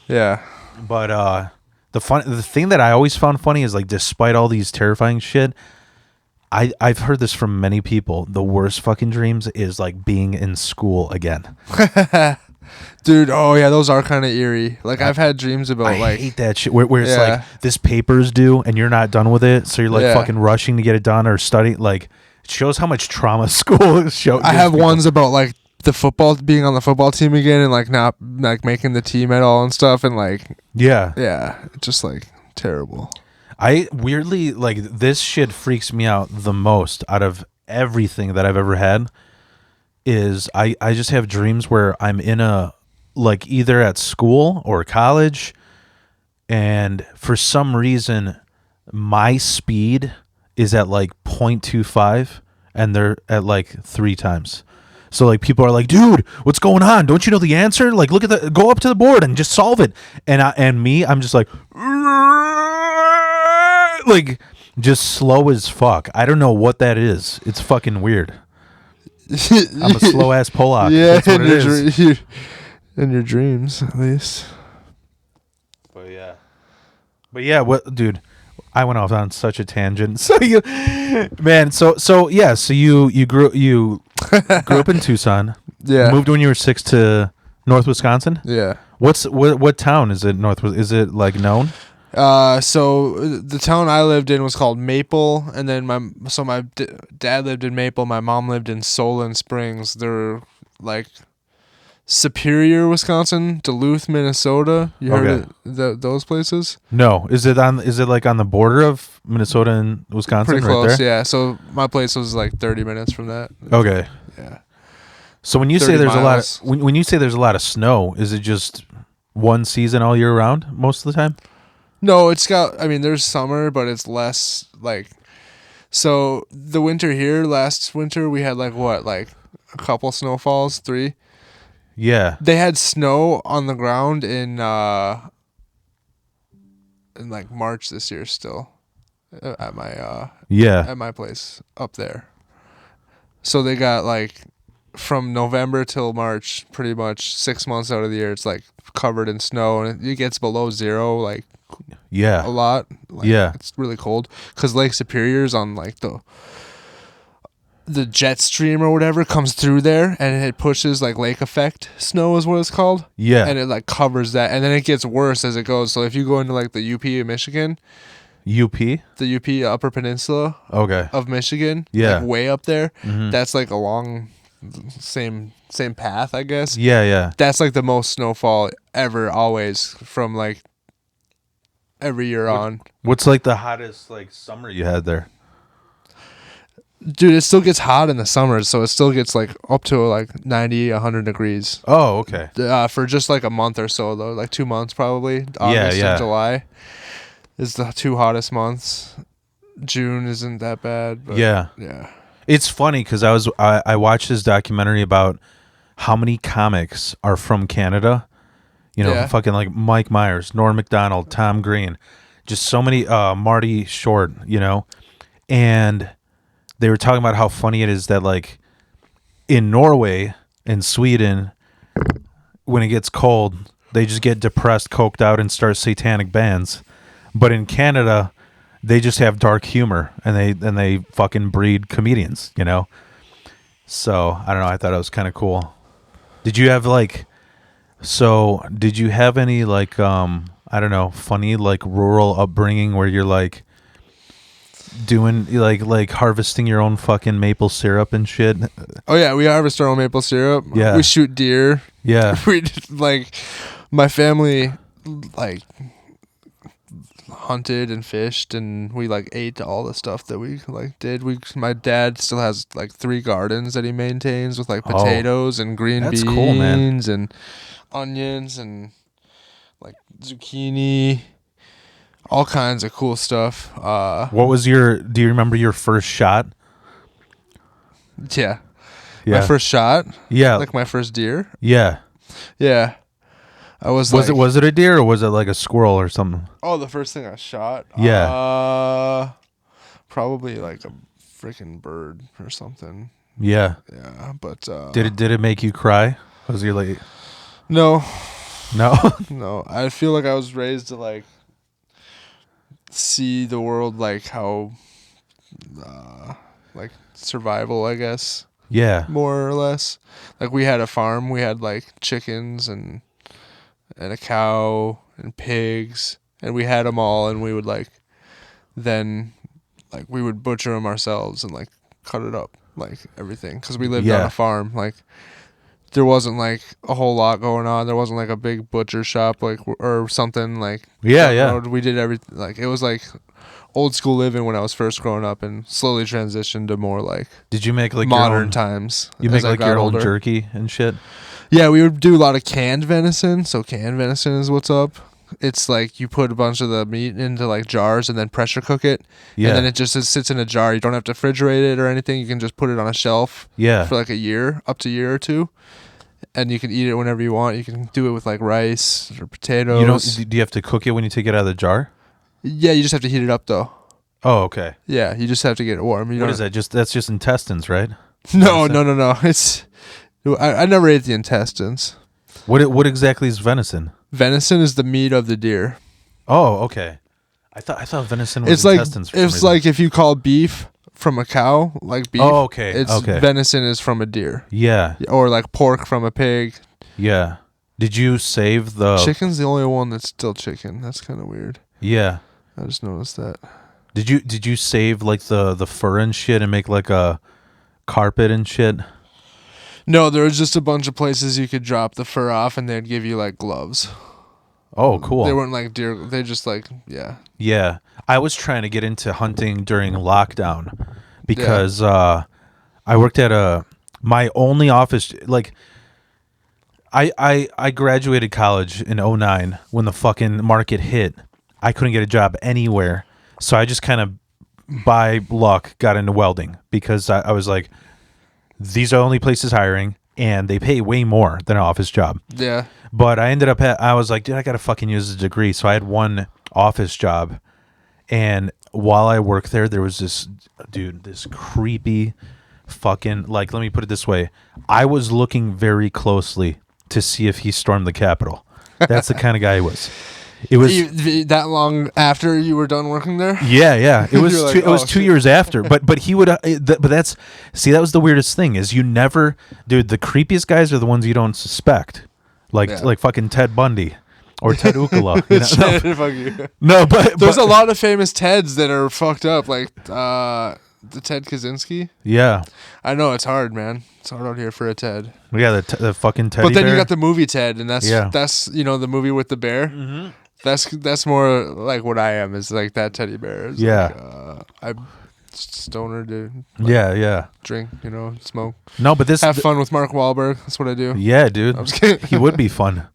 Yeah. But the thing that I always found funny is like, despite all these terrifying shit, I've heard this from many people. The worst fucking dreams is like being in school again. Dude, oh yeah, those are kind of eerie. Like I've had dreams about I hate that shit where it's like this paper's due and you're not done with it, so you're like fucking rushing to get it done or study. Like it shows how much trauma school shows. I have ones about like being on the football team again and like not like making the team at all and stuff, and like yeah, just like terrible. I weirdly like this shit freaks me out the most out of everything that I've ever had. Is I just have dreams where I'm in a like either at school or college, and for some reason my speed is at like 0.25 and they're at like 3 times. So like people are like, dude, what's going on? Don't you know the answer? Like go up to the board and just solve it. And I'm just like just slow as fuck. I don't know what that is. It's fucking weird. I'm a slow ass Pollock. Yeah, that's what it is. In your dreams, at least. But yeah, what, dude? I went off on such a tangent. So you grew up in Tucson. Yeah. Moved when you were 6 to North Wisconsin. Yeah. What town is it? Is it like known? So the town I lived in was called Maple, and then my dad lived in Maple. My mom lived in Solon Springs. They're like Superior, Wisconsin, Duluth, Minnesota. You heard Okay. those places? No, is it like on the border of Minnesota and Wisconsin? Pretty right close, there? yeah. So my place was like 30 minutes from that. Okay. Yeah. So when you say 30 there's miles. when you say there's a lot of snow, is it just one season all year round most of the time? No, there's summer, but it's less like. So the winter here, last winter, we had like a couple snowfalls, 3. Yeah. They had snow on the ground in like March this year still at my place up there. So they got like from November till March, pretty much 6 months out of the year, it's like covered in snow, and it gets below 0 like Yeah. a lot. Like, Yeah. it's really cold because Lake Superior's on like the jet stream or whatever comes through there, and it pushes like lake effect snow is what it's called. Yeah. And it like covers that, and then it gets worse as it goes. So if you go into like the UP of Michigan, UP? the UP Upper Peninsula Okay. of Michigan, Yeah. like way up there, Mhm. that's like along same path, I guess. Yeah, yeah. That's like the most snowfall ever, always, from like every year on. What's like the hottest like summer you had there? Dude, it still gets hot in the summers, so it still gets like up to like 90, 100 degrees. Oh, okay. For just like a month or so, though, like 2 months probably. August yeah. and July is the 2 hottest months. June isn't that bad. But Yeah. Yeah. It's funny because I watched this documentary about how many comics are from Canada. You know, Yeah. fucking like Mike Myers, Norm Macdonald, Tom Green, just so many. Marty Short, you know, and they were talking about how funny it is that like in Norway and Sweden, when it gets cold, they just get depressed, coked out, and start satanic bands. But in Canada, they just have dark humor and they fucking breed comedians, you know? So I don't know, I thought it was kind of cool. Did you have any like I don't know, funny like rural upbringing where you're like doing like harvesting your own fucking maple syrup and shit? Oh, yeah. We harvest our own maple syrup. Yeah. We shoot deer. Yeah. We just, like, my family, like, hunted and fished, and we like ate all the stuff that we like did. My dad still has like 3 gardens that he maintains with like potatoes and green that's beans cool, man. and onions and like zucchini, all kinds of cool stuff. Do you remember your first shot? Yeah. My first shot, Yeah. like my first deer. Yeah. Yeah. Was it a deer or was it like a squirrel or something? Oh, the first thing I shot? Yeah. Probably like a freaking bird or something. Yeah. Yeah, but Did it make you cry? Was you like No. No? I feel like I was raised to like see the world like how like survival, I guess, Yeah. more or less. Like we had a farm, we had like chickens and a cow and pigs, and we had them all, and we would like then like we would butcher them ourselves and like cut it up, like everything, because we lived on Yeah. a farm. Like there wasn't like a whole lot going on. There wasn't like a big butcher shop like or something like. Yeah, down the yeah. road. We did everything. Like it was like old school living when I was first growing up, and slowly transitioned to more like Did you make like modern your own, times. You as make I like got your older. own jerky and shit? Yeah, we would do a lot of canned venison. So canned venison is what's up. It's like you put a bunch of the meat into like jars and then pressure cook it. Yeah. And then it sits in a jar. You don't have to refrigerate it or anything. You can just put it on a shelf Yeah. for like a year, up to a year or 2. And you can eat it whenever you want. You can do it with like rice or potatoes. Do you have to cook it when you take it out of the jar? Yeah, you just have to heat it up though. Oh, okay. Yeah, you just have to get it warm. What is that? That's just intestines, right? No. It's I never ate the intestines. What exactly is venison? Venison is the meat of the deer. Oh, okay. I thought venison was It's like intestines. For some it's reason. like if you call beef from a cow, like beef. Oh, okay. It's Okay. venison is from a deer, Yeah. or like pork from a pig. Yeah. Did you save the Chicken's the only one that's still chicken. That's kind of weird. Yeah. I just noticed that. Did you save like the fur and shit and make like a carpet and shit? No, there was just a bunch of places you could drop the fur off, and they'd give you like gloves. Oh, cool. They weren't like deer. They just like yeah. Yeah, I was trying to get into hunting during lockdown because I worked at my only office. Like, I graduated college in 2009 when the fucking market hit. I couldn't get a job anywhere, so I just kind of by luck got into welding because I was like, these are the only places hiring, and they pay way more than an office job. Yeah. But I ended up, I was like, dude, I got to fucking use a degree. So I had one office job. And while I worked there, there was this dude, this creepy fucking, like, let me put it this way. I was looking very closely to see if he stormed the Capitol. That's the kind of guy he was. It was that long after you were done working there. Yeah. It was like, it was 2 years after. But he would. But that's that was the weirdest thing is you never, dude. The creepiest guys are the ones you don't suspect, like fucking Ted Bundy or Ted Ukkola. No, but there's a lot of famous Teds that are fucked up, like the Ted Kaczynski. Yeah, I know it's hard, man. It's hard out here for a Ted. Yeah, the fucking Teddy. But then bear. you got the movie Ted, and that's the movie with the bear. Mm-hmm. That's more like what I am is like that teddy bear. It's I'm stoner dude. Like, yeah. Drink, smoke. No, but have fun with Mark Wahlberg. That's what I do. Yeah, dude. I'm just kidding. He would be fun.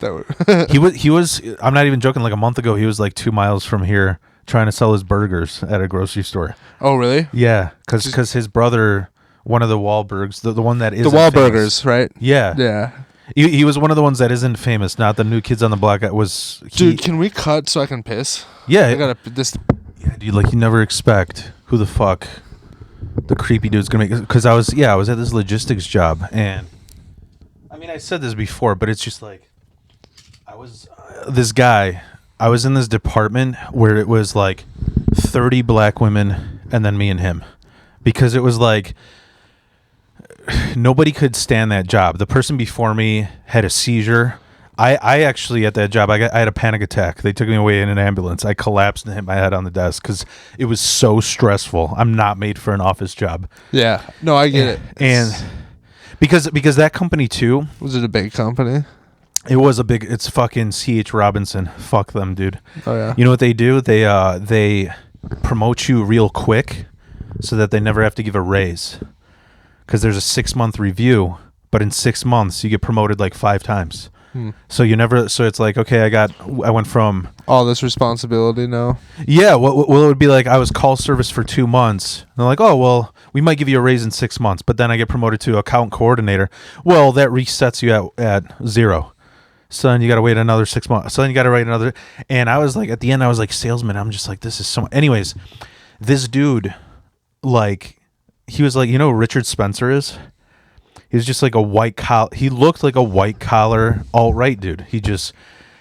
He was. I'm not even joking. Like a month ago, he was like 2 miles from here trying to sell his burgers at a grocery store. Oh, really? Yeah, because his brother, one of the Wahlbergs, the one that is the Wahlburgers, right? Yeah, yeah. He was one of the ones that isn't famous, not the New Kids on the Block. Dude, can we cut so I can piss? Yeah, I gotta this. Yeah, dude. Like you never expect who the fuck the creepy dude's gonna make. Because I was at this logistics job, and I mean I said this before, but it's just like I was this guy. I was in this department where it was like 30 black women and then me and him, because it was like. Nobody could stand that job. The person before me had a seizure. I actually, at that job, I had a panic attack. They took me away in an ambulance. I collapsed and hit my head on the desk because it was so stressful. I'm not made for an office job. Yeah. No, I get it. And because that company, too. Was it a big company? It was a big, it's fucking C.H. Robinson. Fuck them, dude. Oh, yeah. You know what they do? They promote you real quick so that they never have to give a raise. Because there's a 6-month review, but in 6 months you get promoted like 5 times. So you never. So it's like, okay, I went from all this responsibility now. Yeah, well, it would be like I was call service for 2 months. And they're like, oh, well, we might give you a raise in 6 months, but then I get promoted to account coordinator. Well, that resets you at 0. So then you got to wait another 6 months. So then you got to wait another. And I was like, at the end, I was like, salesman. I'm just like, this is so. Anyways, this dude, like. He was like, you know who Richard Spencer is? He was just like a white collar. He looked like a white collar alt-right dude. He just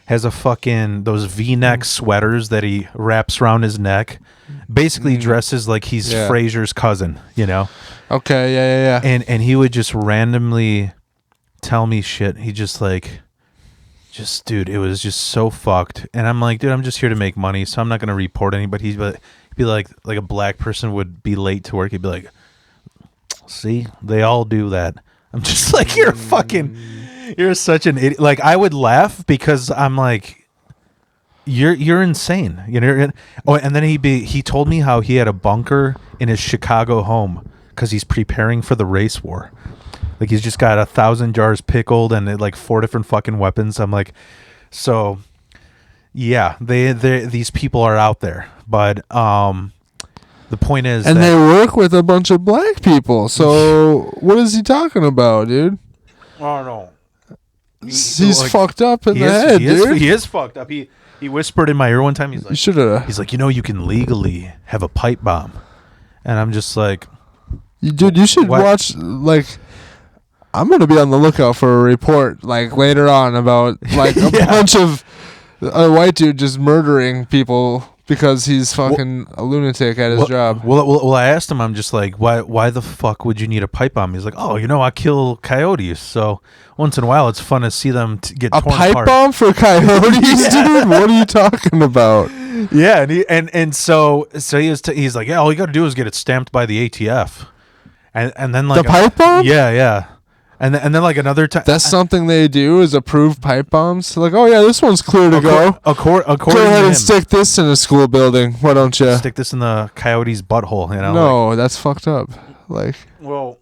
has a fucking those V-neck sweaters that he wraps around his neck. Basically dresses like he's Frasier's cousin, you know? Okay, yeah. And he would just randomly tell me shit. He just like, dude, it was just so fucked. And I'm like, dude, I'm just here to make money, so I'm not gonna report anybody. He'd be like a black person would be late to work. He'd be like, see, they all do that. I'm just like, you're such an idiot. Like, I would laugh because I'm like, you're insane. You know. Oh, and then he told me how he had a bunker in his Chicago home because he's preparing for the race war. Like, he's just got 1,000 jars pickled and like 4 different fucking weapons. I'm like, so yeah, these people are out there, but the point is, and they work with a bunch of black people. So what is he talking about, dude? I don't know. He's like, fucked up in the head, dude. He is fucked up. He whispered in my ear one time. He's like, he's like, you can legally have a pipe bomb, and I'm just like, dude, you should watch. Like, I'm gonna be on the lookout for a report like later on about like a bunch of a white dude just murdering people. Because he's fucking a lunatic at his job. Well, I asked him, I'm just like, why the fuck would you need a pipe bomb? He's like, oh, I kill coyotes, so once in a while it's fun to see them get torn apart. A pipe bomb for coyotes, dude? What are you talking about? Yeah, and so he's like, yeah, all you got to do is get it stamped by the ATF, and then like the pipe bomb. Yeah. And then like another time. That's something they do is approve pipe bombs. Like, oh yeah, this one's clear to go. According Go ahead to and him, stick this in a school building. Why don't you? stick this in the coyote's butthole. You know. No, that's fucked up. Like, Well.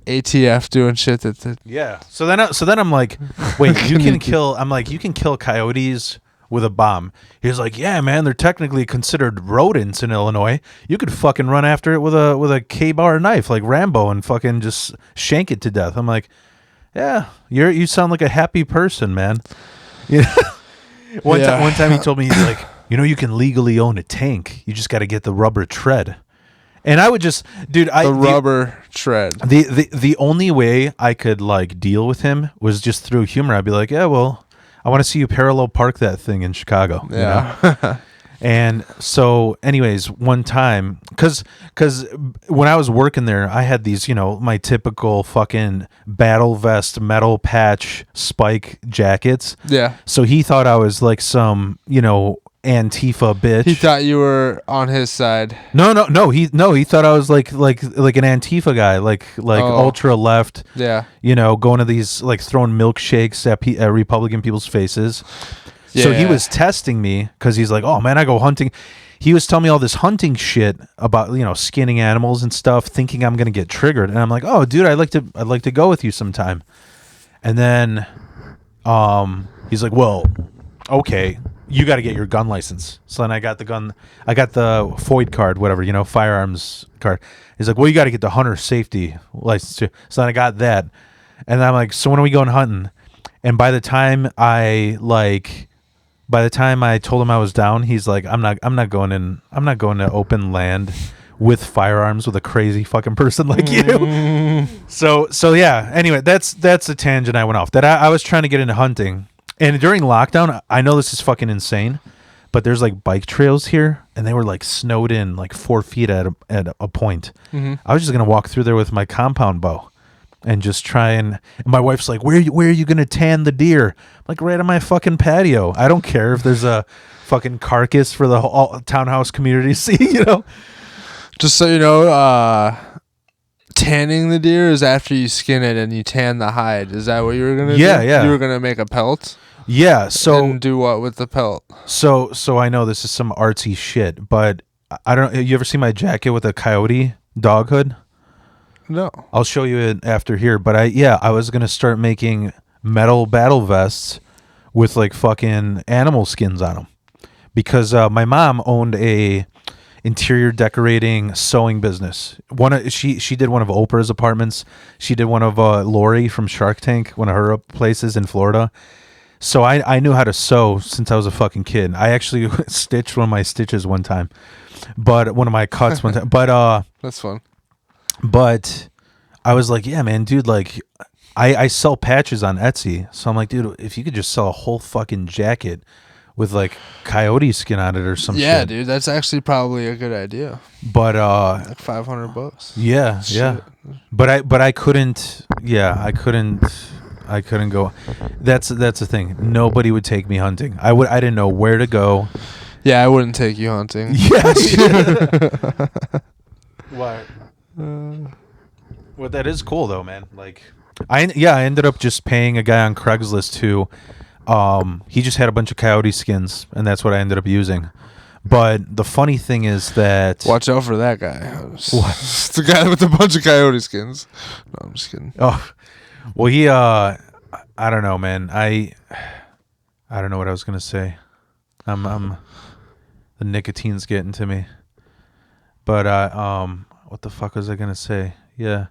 ATF doing shit that Yeah. So then I'm like, wait, you can kill. I'm like, you can kill coyotes with a bomb. He's like, yeah, man, they're technically considered rodents in Illinois. You could fucking run after it with a K-bar knife like Rambo and fucking just shank it to death. I'm like, yeah, you sound like a happy person, man. You know? One time he told me, he's like, you can legally own a tank. You just got to get the rubber tread. And I would just, dude, rubber tread. The only way I could like deal with him was just through humor. I'd be like, yeah, well, I want to see you parallel park that thing in Chicago. Yeah. You know? And so, anyways, one time, because when I was working there, I had these, my typical fucking battle vest, metal patch, spike jackets. Yeah. So he thought I was like some, Antifa bitch. He thought you were on his side. No. He thought I was like an Antifa guy, like ultra left. Yeah. Going to these like throwing milkshakes at Republican people's faces. Yeah. So he was testing me because he's like, oh man, I go hunting. He was telling me all this hunting shit about skinning animals and stuff, thinking I'm gonna get triggered. And I'm like, oh dude, I'd like to go with you sometime. And then, he's like, well, okay. You got to get your gun license. So then I got the FOID card, whatever, firearms card. He's like, well, you got to get the hunter safety license too. So then I got that. And I'm like, so when are we going hunting? And by the time I told him I was down, he's like, I'm not going to open land with firearms with a crazy fucking person like you. So yeah, anyway, that's a tangent I went off. That I was trying to get into hunting. And during lockdown, I know this is fucking insane, but there's like bike trails here, and they were like snowed in like 4 feet at a point. Mm-hmm. I was just gonna walk through there with my compound bow, and just try and my wife's like, where are you gonna tan the deer? I'm like, right on my fucking patio. I don't care if there's a fucking carcass for the whole townhouse community to see. Just so you know, tanning the deer is after you skin it and you tan the hide. Is that what you were gonna do? Yeah. You were gonna make a pelt? Yeah. So and do what with the pelt? So I know this is some artsy shit, but I don't. You ever see my jacket with a coyote dog hood? No. I'll show you it after here. But I was gonna start making metal battle vests with like fucking animal skins on them, because my mom owned a interior decorating sewing business. She did one of Oprah's apartments. She did one of Lori from Shark Tank, one of her places in Florida. So I knew how to sew since I was a fucking kid. I actually stitched one of my stitches one time, but one of my cuts one time. But that's fun. But I was like, yeah, man, dude, like I sell patches on Etsy. So I'm like, dude, if you could just sell a whole fucking jacket with like coyote skin on it or some shit. Yeah, dude, that's actually probably a good idea. But like $500. Yeah, shit. Yeah. But I couldn't. Yeah, I couldn't go. That's the thing. Nobody would take me hunting. I didn't know where to go. Yeah, I wouldn't take you hunting. Yeah. Why? Well, that is cool though, man. Like, I ended up just paying a guy on Craigslist who, he just had a bunch of coyote skins, and that's what I ended up using. But the funny thing is that watch out for that guy. What? It's the guy with a bunch of coyote skins. No, I'm just kidding. Oh, well, he I don't know, man. I don't know what I was gonna say. I'm the nicotine's getting to me. But what the fuck was I gonna say? Yeah,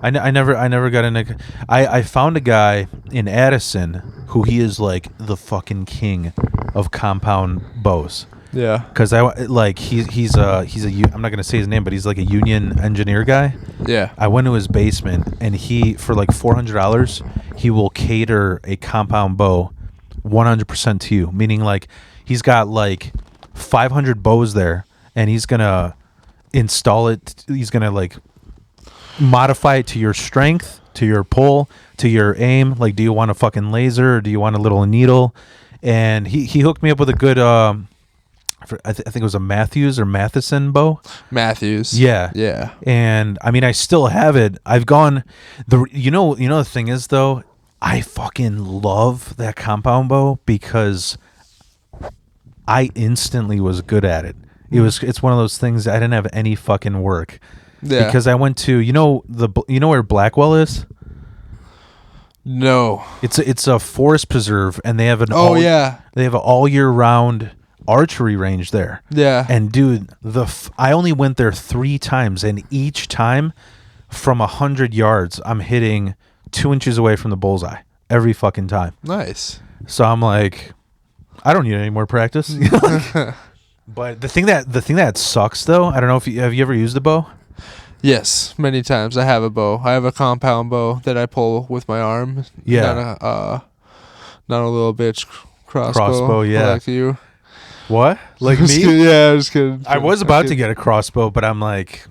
I never got a I found a guy in Addison who he is like the fucking king of compound bows. Yeah, because he's I'm not gonna say his name, but he's like a union engineer guy. Yeah, I went to his basement, and he, for like $400, he will cater a compound bow 100% to you. Meaning, like, he's got like 500 bows there, and he's gonna install it. He's gonna like modify it to your strength, to your pull, to your aim. Like, do you want a fucking laser, or do you want a little needle? And he hooked me up with a good I think it was a Matthews or Matheson bow. Matthews. Yeah. Yeah. And I mean, I still have it. I've gone the thing is though, I fucking love that compound bow because I instantly was good at it. It's one of those things I didn't have any fucking work. Yeah. Because I went to where Blackwell is? No. It's a forest preserve, and they have an they have an all year round archery range there. Yeah. And dude, I only went there 3 times, and each time from 100 yards, I'm hitting 2 inches away from the bullseye every fucking time. Nice. So I'm like, I don't need any more practice. But the thing that sucks though, I don't know if have you ever used a bow? Yes, many times. I have a bow. I have a compound bow that I pull with my arm. Yeah. Not a little bitch crossbow. Crossbow, yeah. Like you. What? Like Just me? kidding. Yeah, I'm just kidding. I was about to get a crossbow, but I'm like,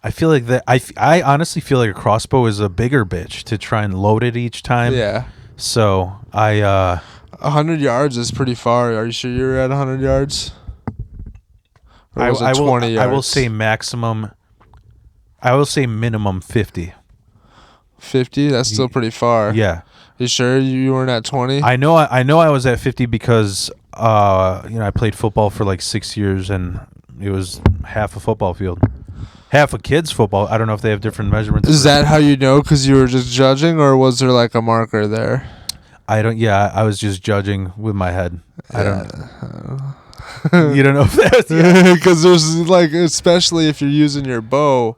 I feel like that. I honestly feel like a crossbow is a bigger bitch to try and load it each time. Yeah. So 100 yards is pretty far. Are you sure you're at 100 yards? Or was it 20 yards? I will say maximum. I will say minimum 50. 50? That's still pretty far. Yeah. You sure you weren't at 20? I know I was at 50 because I played football for like 6 years and it was half a football field. Half a kid's football. I don't know if they have different measurements. Is that how you know? Because you were just judging, or was there like a marker there? I was just judging with my head. I don't you don't know if that's because there's like, especially if you're using your bow,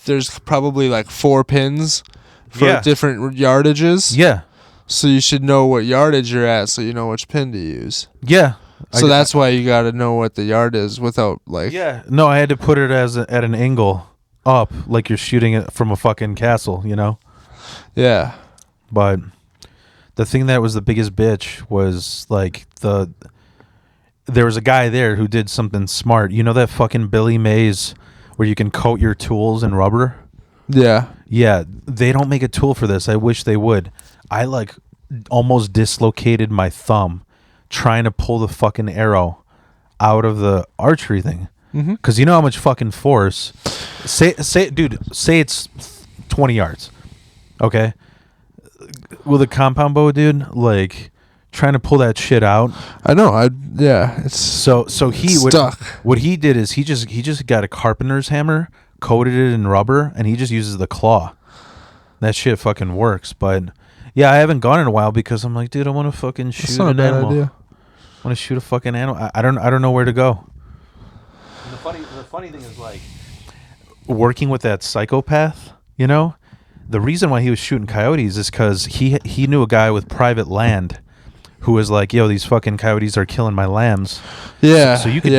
there's probably like 4 pins for different yardages. Yeah. So you should know what yardage you're at so you know which pin to use. Yeah. So that's why you got to know what the yard is without like... Yeah. No, I had to put it at an angle up like you're shooting it from a fucking castle, you know? Yeah. But the thing that was the biggest bitch was like there was a guy there who did something smart. You know that fucking Billy Mays where you can coat your tools in rubber? Yeah. Yeah, they don't make a tool for this. I wish they would. I like almost dislocated my thumb trying to pull the fucking arrow out of the archery thing. Because you know how much fucking force. Say it's 20 yards. Okay? With a compound bow, dude, like trying to pull that shit out. I know. It's so he stuck. What he did is he just got a carpenter's hammer, coated it in rubber, and he just uses the claw. That shit fucking works. But yeah, I haven't gone in a while because I'm like, dude, I want to fucking shoot an animal. Idea. I want to shoot a fucking animal. I don't know where to go. And the funny thing is like working with that psychopath, you know, the reason why he was shooting coyotes is because he knew a guy with private land who was like, yo, these fucking coyotes are killing my lambs. Yeah. So you could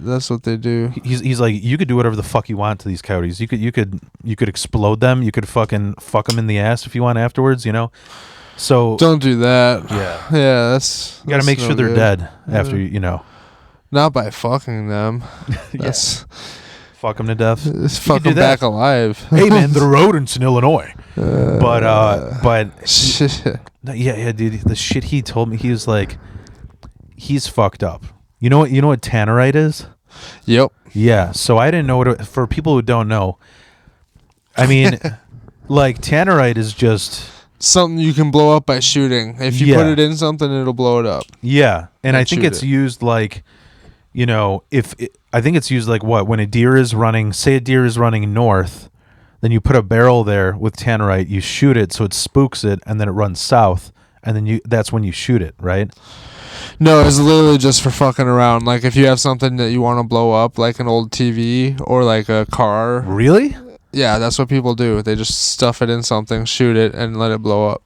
that's what they do. He's like, you could do whatever the fuck you want to these coyotes. You could explode them. You could fucking fuck them in the ass if you want afterwards, you know? So don't do that. Yeah. Yeah, that's you got to make sure they're dead after, you know. Not by fucking them. Yes. Fuck them to death. Fuck them back alive. Hey man, they're rodents in Illinois. But yeah, dude. The shit he told me, he was like, he's fucked up. You know what tannerite is? Yep. Yeah. So I didn't know for people who don't know. I mean, like tannerite is just something you can blow up by shooting. If you put it in something, it'll blow it up. Yeah, and I think it's used like, you know, I think it's used like what when a deer is running. Say a deer is running north. Then you put a barrel there with tannerite, you shoot it so it spooks it, and then it runs south, and then that's when you shoot it, right? No, it's literally just for fucking around. Like if you have something that you want to blow up, like an old TV or like a car. Really? Yeah, that's what people do. They just stuff it in something, shoot it, and let it blow up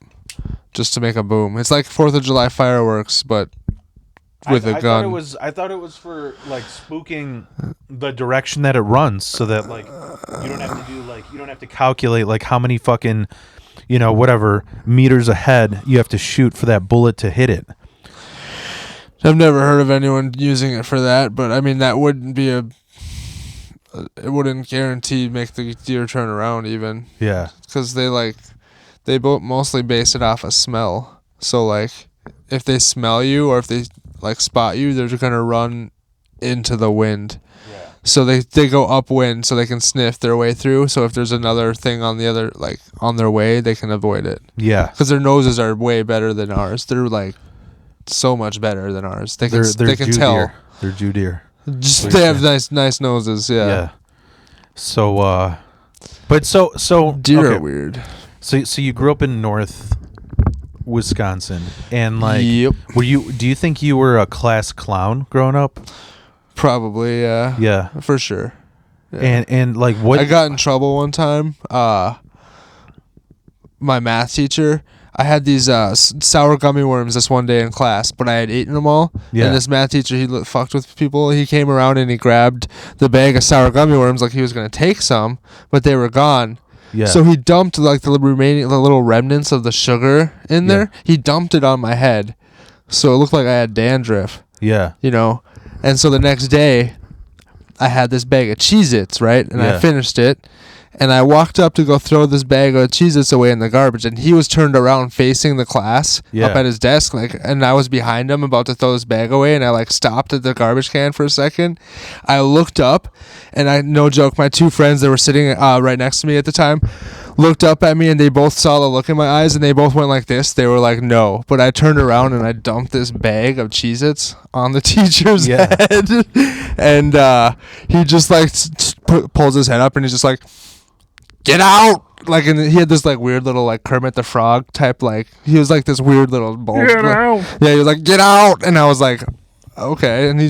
just to make a boom. It's like 4th of July fireworks, but with a gun. I thought it was for like spooking the direction that it runs, so that like you don't have to calculate like how many fucking, you know, whatever meters ahead you have to shoot for that bullet to hit it. I've never heard of anyone using it for that, but I mean that wouldn't be it wouldn't guarantee make the deer turn around even. Yeah, because they both mostly base it off of smell. So like if they smell you or if they like spot you, they're gonna run into the wind. So they go upwind so they can sniff their way through. So if there's another thing on the other, like on their way, they can avoid it. Yeah. Because their noses are way better than ours. They're like so much better than ours. They can tell. They're Jew deer. Just they have nice noses. Yeah. Yeah. So but so deer are weird. So you grew up in North Wisconsin, and like, yep. do you think you were a class clown growing up? Probably, yeah. Yeah, for sure. Yeah. And like what? I got in trouble one time. My math teacher, I had these sour gummy worms this one day in class, but I had eaten them all. Yeah. And this math teacher, he fucked with people. He came around and he grabbed the bag of sour gummy worms like he was gonna take some, but they were gone. Yeah. So he dumped like the little remnants of the sugar in there. He dumped it on my head, so it looked like I had dandruff. Yeah. You know. And so the next day, I had this bag of Cheez-Its, right? And I finished it. And I walked up to go throw this bag of Cheez-Its away in the garbage. And he was turned around facing the class up at his desk. And I was behind him about to throw this bag away. And I stopped at the garbage can for a second. I looked up. And no joke, my two friends that were sitting right next to me at the time looked up at me, and they both saw the look in my eyes, and they both went like this. They were like, no. But I turned around and I dumped this bag of Cheez-Its on the teacher's head. And he just pulls his head up and he's just like, get out. Like, and he had this weird little Kermit the Frog type, he was like this weird little bulb. Get out. Yeah, he was like, get out. And I was like, okay. And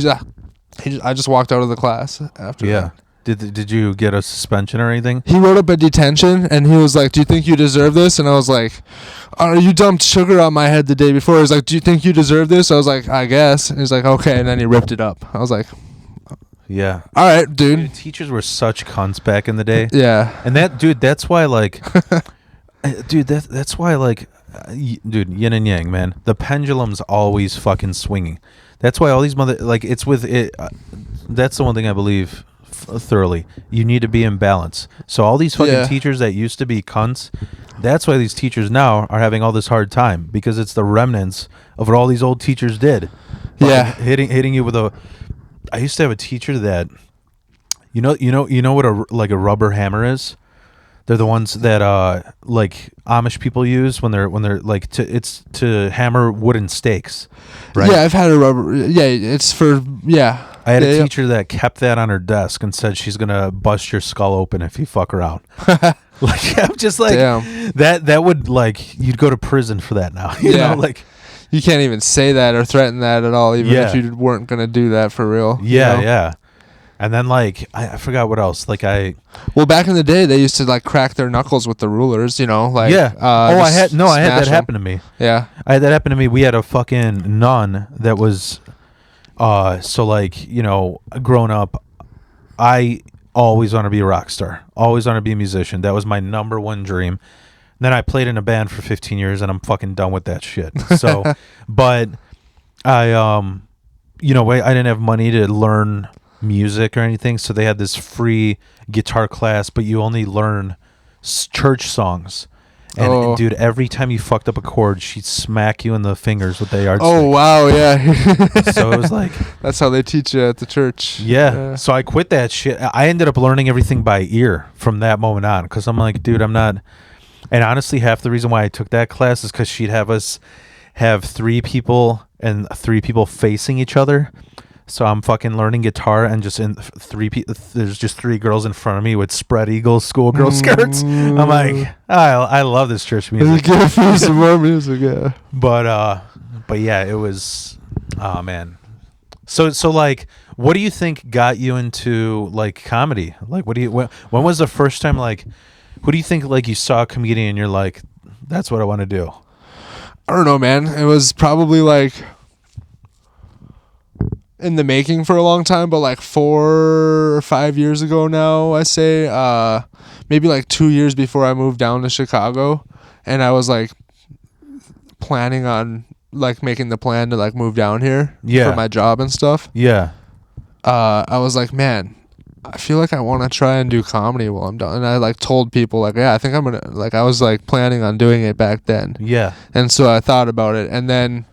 I just walked out of the class after that. Did you get a suspension or anything? He wrote up a detention, and he was like, do you think you deserve this? And I was like, you dumped sugar on my head the day before. He was like, do you think you deserve this? I was like, I guess. And he's like, okay. And then he ripped it up. I was like, yeah. All right, dude. Teachers were such cunts back in the day. Yeah. And that's why that's why yin and yang, man. The pendulum's always fucking swinging. That's why all these it's with it. That's the one thing I believe thoroughly. You need to be in balance. So all these fucking teachers that used to be cunts, that's why these teachers now are having all this hard time, because it's the remnants of what all these old teachers did. Hitting you with a. I used to have a teacher that, you know what a rubber hammer is. They're the ones that Amish people use when they're it's to hammer wooden stakes, right? Yeah, I've had a rubber. Yeah, it's for I had a teacher that kept that on her desk and said she's gonna bust your skull open if you fuck around. I'm just like, damn. That would you'd go to prison for that now. You know, you can't even say that or threaten that at all, even if you weren't gonna do that for real. Yeah. And then I forgot what else. Well, back in the day, they used to crack their knuckles with the rulers. I had that happen to me. Yeah, I had that happen to me. We had a fucking nun that was, growing up, I always want to be a rock star. Always want to be a musician. That was my number one dream. And then I played in a band for 15 years, and I'm fucking done with that shit. So, but I didn't have money to learn music or anything, so they had this free guitar class, but you only learn church songs. And dude, every time you fucked up a chord, she'd smack you in the fingers with the yardstick. Oh wow, yeah. So it was that's how they teach you at the church. Yeah. So I quit that shit. I ended up learning everything by ear from that moment on, because I'm like, dude, I'm not. And honestly, half the reason why I took that class is because she'd have us have three people facing each other. So I'm fucking learning guitar, and just there's just three girls in front of me with spread eagle schoolgirl skirts. I'm like, I love this church music. Give me some more music, yeah. But yeah, it was, oh man. So what do you think got you into comedy? When was the first time who do you think you saw a comedian and you're like, that's what I want to do? I don't know, man. It was probably in the making for a long time, but 4 or 5 years ago now, I say, maybe 2 years before I moved down to Chicago, and I was planning on making the plan to move down here for my job and stuff. Yeah. I was like, man, I feel like I want to try and do comedy while I'm done. And I told people I think I'm gonna I was planning on doing it back then. Yeah. And so I thought about it, and then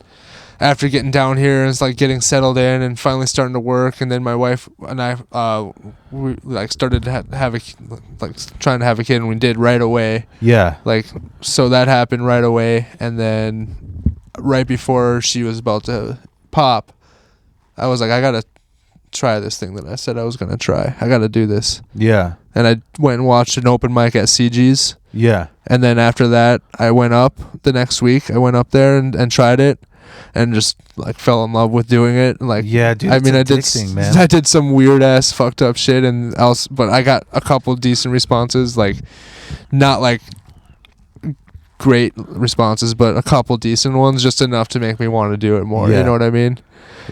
after getting down here and it's like getting settled in and finally starting to work, and then my wife and I we like started to have a like trying to have a kid, and we did right away. Yeah. Like, so that happened right away, and then right before she was about to pop, I was like, I gotta try this thing that I said I was gonna try. I gotta do this. Yeah. And I went and watched an open mic at CG's. Yeah. And then after that, I went up the next week. I went up there and tried it, and just like fell in love with doing it. Like, yeah, dude. I mean, I man. did some weird ass fucked up shit, but I got a couple decent responses. Like, not like great responses, but a couple decent ones, just enough to make me want to do it more. Yeah. You know what I mean?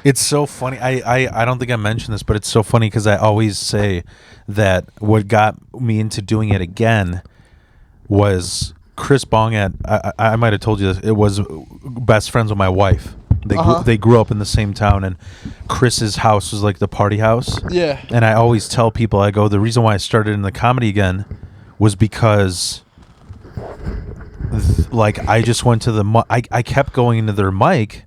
It's so funny. I don't think I mentioned this, but it's so funny because I always say that what got me into doing it again was Chris Bong I might have told you this. It was best friends with my wife. They grew up in the same town, and Chris's house was like the party house. Yeah. And I always tell people, I go, the reason why I started in the comedy again was because like I just went to I kept going into their mic.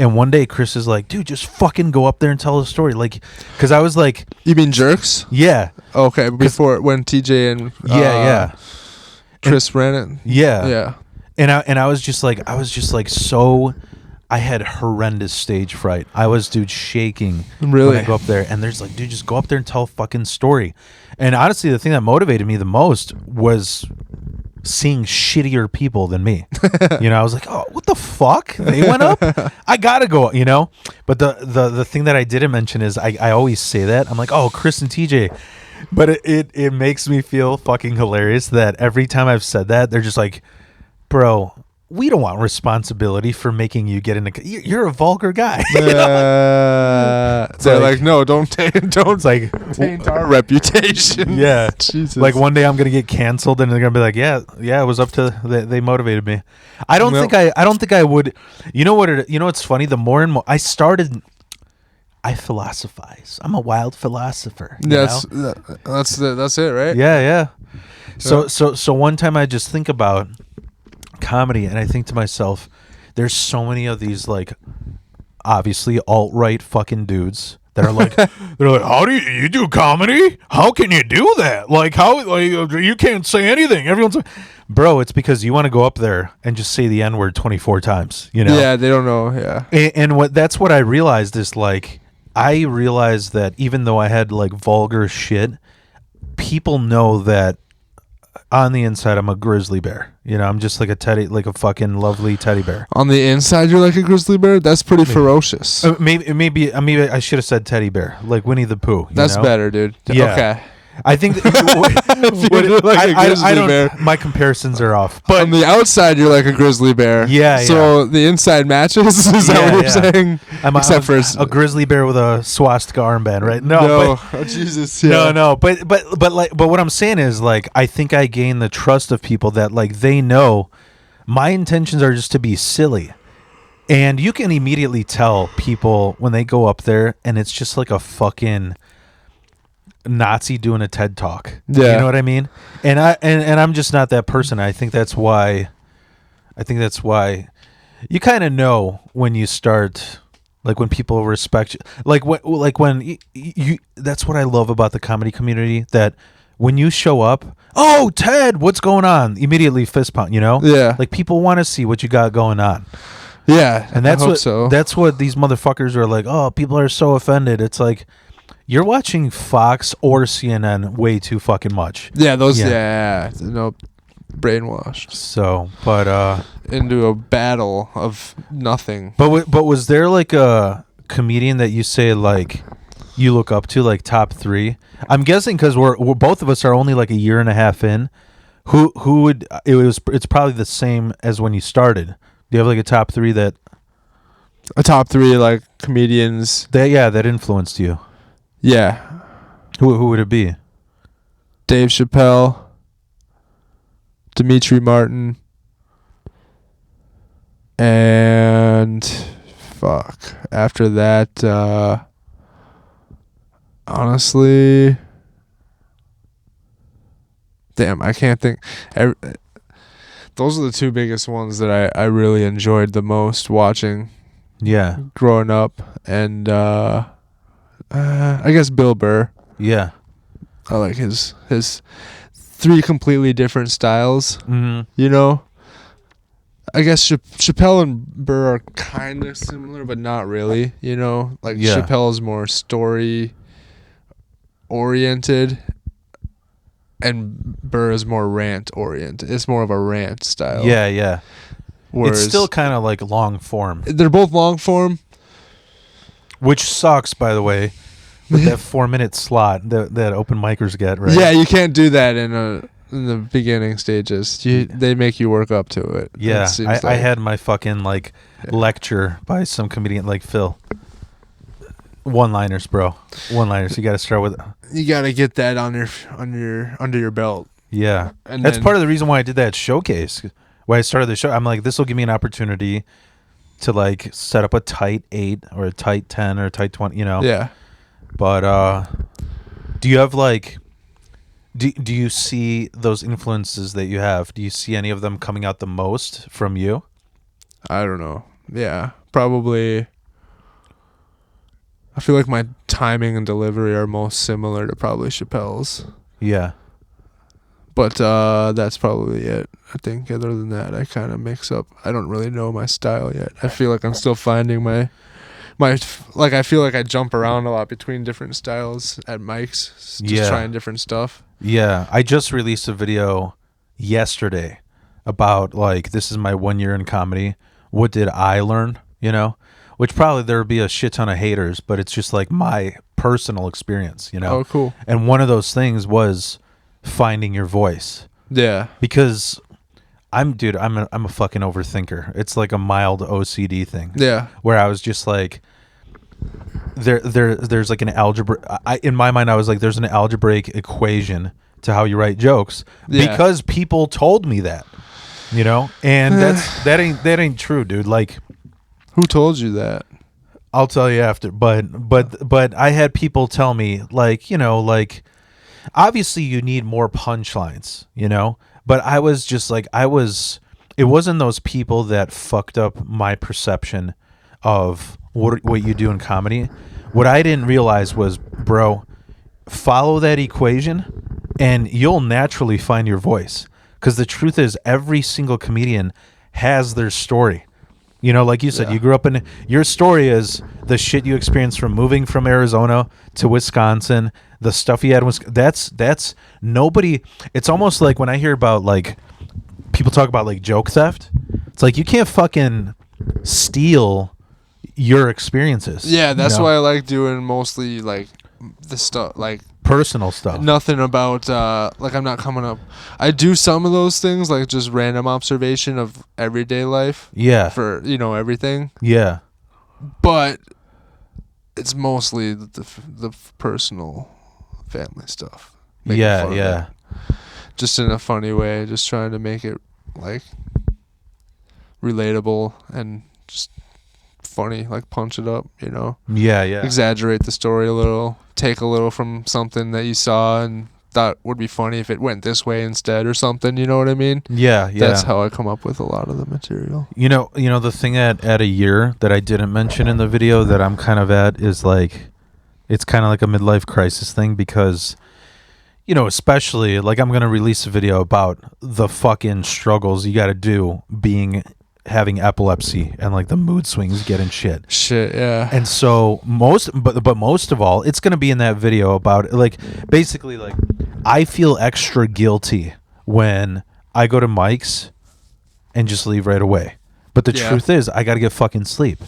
And one day Chris is like, dude, just fucking go up there and tell a story. Like, because I was like... You mean Jerks? Yeah. Okay, before, when TJ and... yeah. Chris ran it? Yeah. Yeah. And I was just like, so... I had horrendous stage fright. I was, dude, shaking really? When I go up there. And there's like, dude, just go up there and tell a fucking story. And honestly, the thing that motivated me the most was... seeing shittier people than me. You know, I was like, oh, what the fuck? They went up? I gotta go, you know? But the thing that I didn't mention is I always say that. I'm like, oh, Chris and TJ. But it makes me feel fucking hilarious that every time I've said that, they're just like, bro, we don't want responsibility for making you get into... You're a vulgar guy. They're like, no, don't taint our reputation. Yeah. Jesus. Like one day I'm gonna get canceled, and they're gonna be like, yeah, it was up to they motivated me. I don't think I would. You know what? You know what's funny? The more and more I philosophize. I'm a wild philosopher. That's it, right? Yeah. So one time I just think about comedy, and I think to myself, there's so many of these like obviously alt-right fucking dudes that are like, they're like, how do you do comedy? How can you do that? Like, how, like, you can't say anything. Everyone's like, bro, it's because you want to go up there and just say the N-word 24 times, you know? Yeah, they don't know, yeah. And that's what I realized is, like, I realized that even though I had, like, vulgar shit, people know that on the inside, I'm a grizzly bear. You know, I'm just like a fucking lovely teddy bear. On the inside, you're like a grizzly bear? That's pretty ferocious. Maybe I should have said teddy bear, like Winnie the Pooh. That's better, dude. Yeah. Okay. I think that I don't. My comparisons are off. But on the outside, you're like a grizzly bear. Yeah. So the inside matches. Is that what you're saying? Except for a grizzly bear with a swastika armband, right? No. Oh, Jesus. Yeah. No. But what I'm saying is, like, I think I gain the trust of people that, like, they know my intentions are just to be silly. And you can immediately tell people when they go up there and it's just like a fucking Nazi doing a TED talk. Yeah. You know what I mean? And I'm just not that person. I think that's why you kind of know when you start, like, when people respect you. Like when you that's what I love about the comedy community, that when you show up, oh, Ted, what's going on? Immediately fist pump, you know? Yeah. Like, people want to see what you got going on. Yeah. And that's what these motherfuckers are like, oh, people are so offended. It's like, you're watching Fox or CNN way too fucking much. Yeah, no, brainwashed. So, but into a battle of nothing. But was there like a comedian that you say, like, you look up to, like, top 3? I'm guessing because we're both of us are only like a year and a half in. Who would it's probably the same as when you started. Do you have like a top 3 that? A top 3 like comedians that influenced you? Yeah. Who would it be? Dave Chappelle, Dimitri Martin, and after that, honestly, damn, I can't think. Those are the 2 biggest ones that I really enjoyed the most watching. Yeah. growing up, and I guess Bill Burr. Yeah. I like his three completely different styles. Mm-hmm. You know, I guess Chappelle and Burr are kind of similar, but not really. You know, like Yeah. Chappelle is more story oriented, and Burr is more rant oriented. It's more of a rant style. Yeah, yeah. Whereas It's still kind of like long form, they're both long form. which sucks, by the way, with that 4-minute slot that open micers get, right? Yeah, you can't do that in the beginning stages. They make you work up to it. Yeah, It seems I like. had my fucking like lecture by some comedian like Phil. One-liners, bro. One-liners. You got to start with. You got to get that under your belt. Yeah, And that's then- part of the reason why I did that showcase. Why I started the show. I'm like, this will give me an opportunity to like set up a tight 8 or a tight 10 or a tight 20. You know. Yeah. But do you have like? Do you see those influences that you have? Do you see any of them coming out the most from you? I don't know. Yeah, probably. I feel like my timing and delivery are most similar to probably Chappelle's. Yeah. But that's probably it. I think other than that, I kind of mix up. I don't really know my style yet. I feel like I'm still finding my like I feel like I jump around a lot between different styles at mics, just trying different stuff. Yeah, I just released a video yesterday about like this is my 1 year in comedy. What did I learn? You know, which probably there would be a shit ton of haters, but it's just like my personal experience. You know. Oh, cool. And one of those things was finding your voice. Yeah. Because I'm a fucking overthinker. It's like a mild OCD thing. Yeah. Where I was just like, there's like an algebra. In my mind, I was like, there's an algebraic equation to how you write jokes because people told me that, you know, and that ain't true, dude. Like, who told you that? I'll tell you after. But I had people tell me like, you know, like obviously you need more punchlines, you know, but I was just like, it wasn't those people that fucked up my perception of what you do in comedy. What I didn't realize was, bro, follow that equation and you'll naturally find your voice. Because the truth is, every single comedian has their story. You know, like you said, you grew up in, your story is the shit you experienced from moving from Arizona to Wisconsin, the stuff you had. That's nobody. It's almost like when I hear about like people talk about like joke theft, it's like you can't fucking steal your experiences. Yeah, that's why I like doing mostly like the stuff like personal stuff. Nothing about like I'm not coming up. I do some of those things like just random observation of everyday life. Yeah. For everything. Yeah. But it's mostly the personal family stuff. Yeah. Just in a funny way, just trying to make it like relatable and just funny, like punch it up, you know. Yeah. Exaggerate the story a little, take a little from something that you saw and thought would be funny if it went this way instead or something, you know what I mean? Yeah. That's how I come up with a lot of the material. You know the thing at a year that I didn't mention in the video that I'm kind of at is like, it's kind of like a midlife crisis thing because, you know, especially like I'm going to release a video about the fucking struggles you got to do having epilepsy and like the mood swings getting shit. Yeah. And so most of all, it's going to be in that video about like basically like I feel extra guilty when I go to mics and just leave right away. But the truth is I got to get fucking sleep.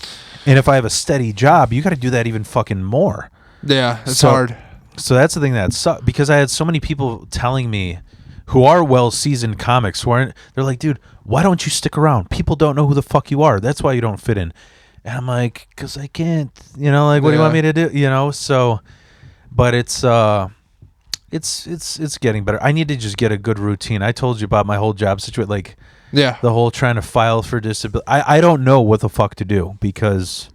And if I have a steady job, you got to do that even fucking more. Yeah, it's hard. So that's the thing that sucks because I had so many people telling me who are well-seasoned comics they're like, dude, why don't you stick around? People don't know who the fuck you are. That's why you don't fit in. And I'm like, because I can't, you know, like, what do you want me to do? You know, so, but it's getting better. I need to just get a good routine. I told you about my whole job situation, like, the whole trying to file for disability. I don't know what the fuck to do because,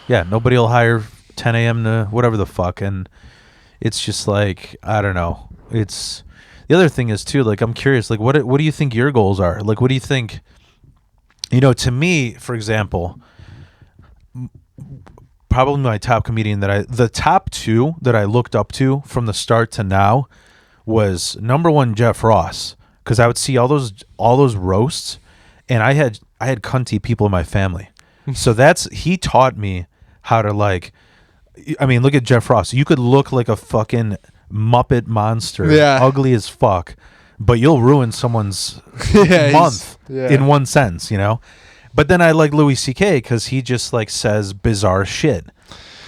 nobody will hire 10 a.m. to whatever the fuck. And it's just like, I don't know. It's, the other thing is too, like, I'm curious, like, what do you think your goals are? Like, what do you think, you know, to me, for example, probably my top comedian the top two that I looked up to from the start to now was number one, Jeff Ross, because I would see all those roasts, and I had cunty people in my family, so he taught me how to like. I mean, look at Jeff Ross. You could look like a fucking Muppet monster, ugly as fuck, but you'll ruin someone's month in one sentence, you know. But then I like Louis C.K. because he just like says bizarre shit,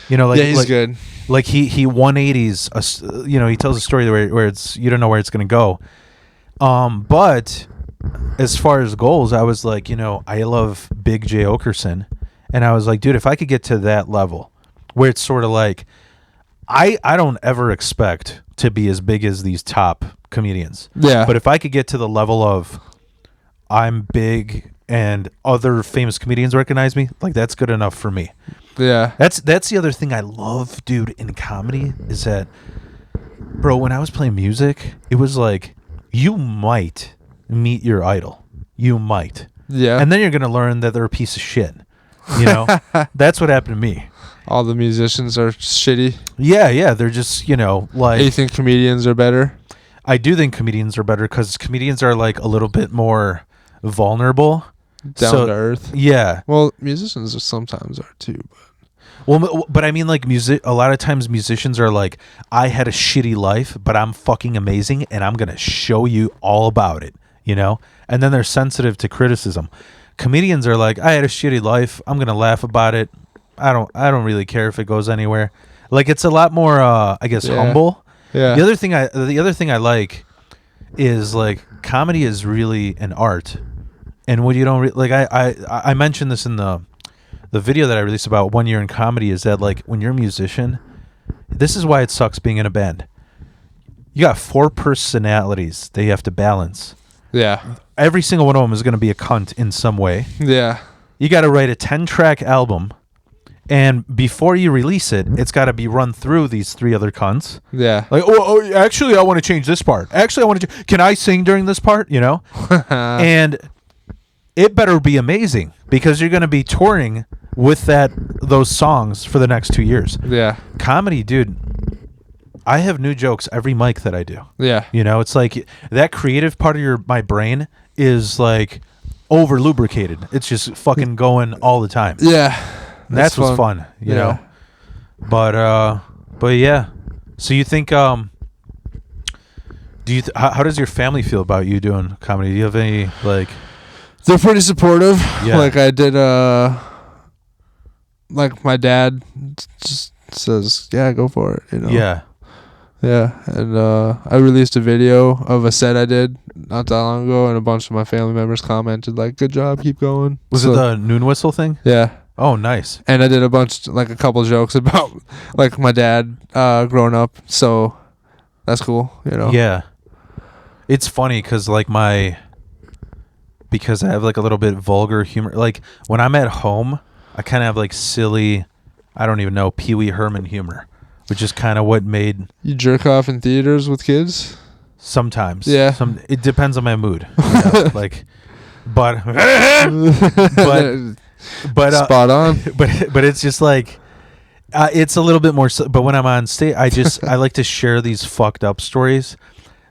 you know. Like he's good. Like he 180s, you know. He tells a story where it's you don't know where it's gonna go. But as far as goals, I was like, you know, I love Big J Okerson, and I was like, dude, if I could get to that level, where it's sort of like, I don't ever expect to be as big as these top comedians. Yeah. But if I could get to the level of I'm big and other famous comedians recognize me, like that's good enough for me. Yeah. That's the other thing I love, dude, in comedy is that, bro, when I was playing music, it was like you might meet your idol. You might. Yeah. And then you're going to learn that they're a piece of shit. You know? That's what happened to me. All the musicians are shitty. Yeah. They're just, you know, like. Do you think comedians are better? I do think comedians are better because comedians are like a little bit more vulnerable. Down to earth. Yeah. Well, musicians sometimes are too. But I mean, like a lot of times musicians are like, I had a shitty life, but I'm fucking amazing, and I'm gonna show you all about it, you know. And then they're sensitive to criticism. Comedians are like, I had a shitty life, I'm gonna laugh about it. I don't really care if it goes anywhere. Like it's a lot more, I guess, humble. Yeah. The other thing I like is like comedy is really an art, and what you don't like, I mentioned this in the video that I released about 1 year in comedy is that like when you're a musician, this is why it sucks being in a band. You got 4 personalities that you have to balance. Yeah. Every single one of them is going to be a cunt in some way. Yeah. You got to write a 10-track album, and before you release it, it's got to be run through these 3 other cunts. Yeah. Like, oh actually, I want to change this part. Actually, I want to. Can I sing during this part? You know, and it better be amazing because you're going to be touring with those songs for the next 2 years. Yeah. Comedy, dude. I have new jokes every mic that I do. Yeah. You know, it's like that creative part of my brain is like over lubricated. It's just fucking going all the time. Yeah. That's what's fun, you know. But yeah. So you think how does your family feel about you doing comedy? Do you have any like? They're pretty supportive. Yeah. Like I did like my dad just says, "Yeah, go for it," you know. Yeah. Yeah, and I released a video of a set I did not that long ago, and a bunch of my family members commented like, "Good job, keep going." Was it the noon whistle thing? Yeah. Oh, nice. And I did a couple jokes about like my dad growing up, so that's cool, you know. Yeah. It's funny because because I have like a little bit vulgar humor. Like when I'm at home, I kind of have like silly, I don't even know, Pee Wee Herman humor, which is kind of what made. You jerk off in theaters with kids? Sometimes. Yeah. It depends on my mood. You know? Like, but spot on. But it's just like, it's a little bit more. But when I'm on stage, I like to share these fucked up stories.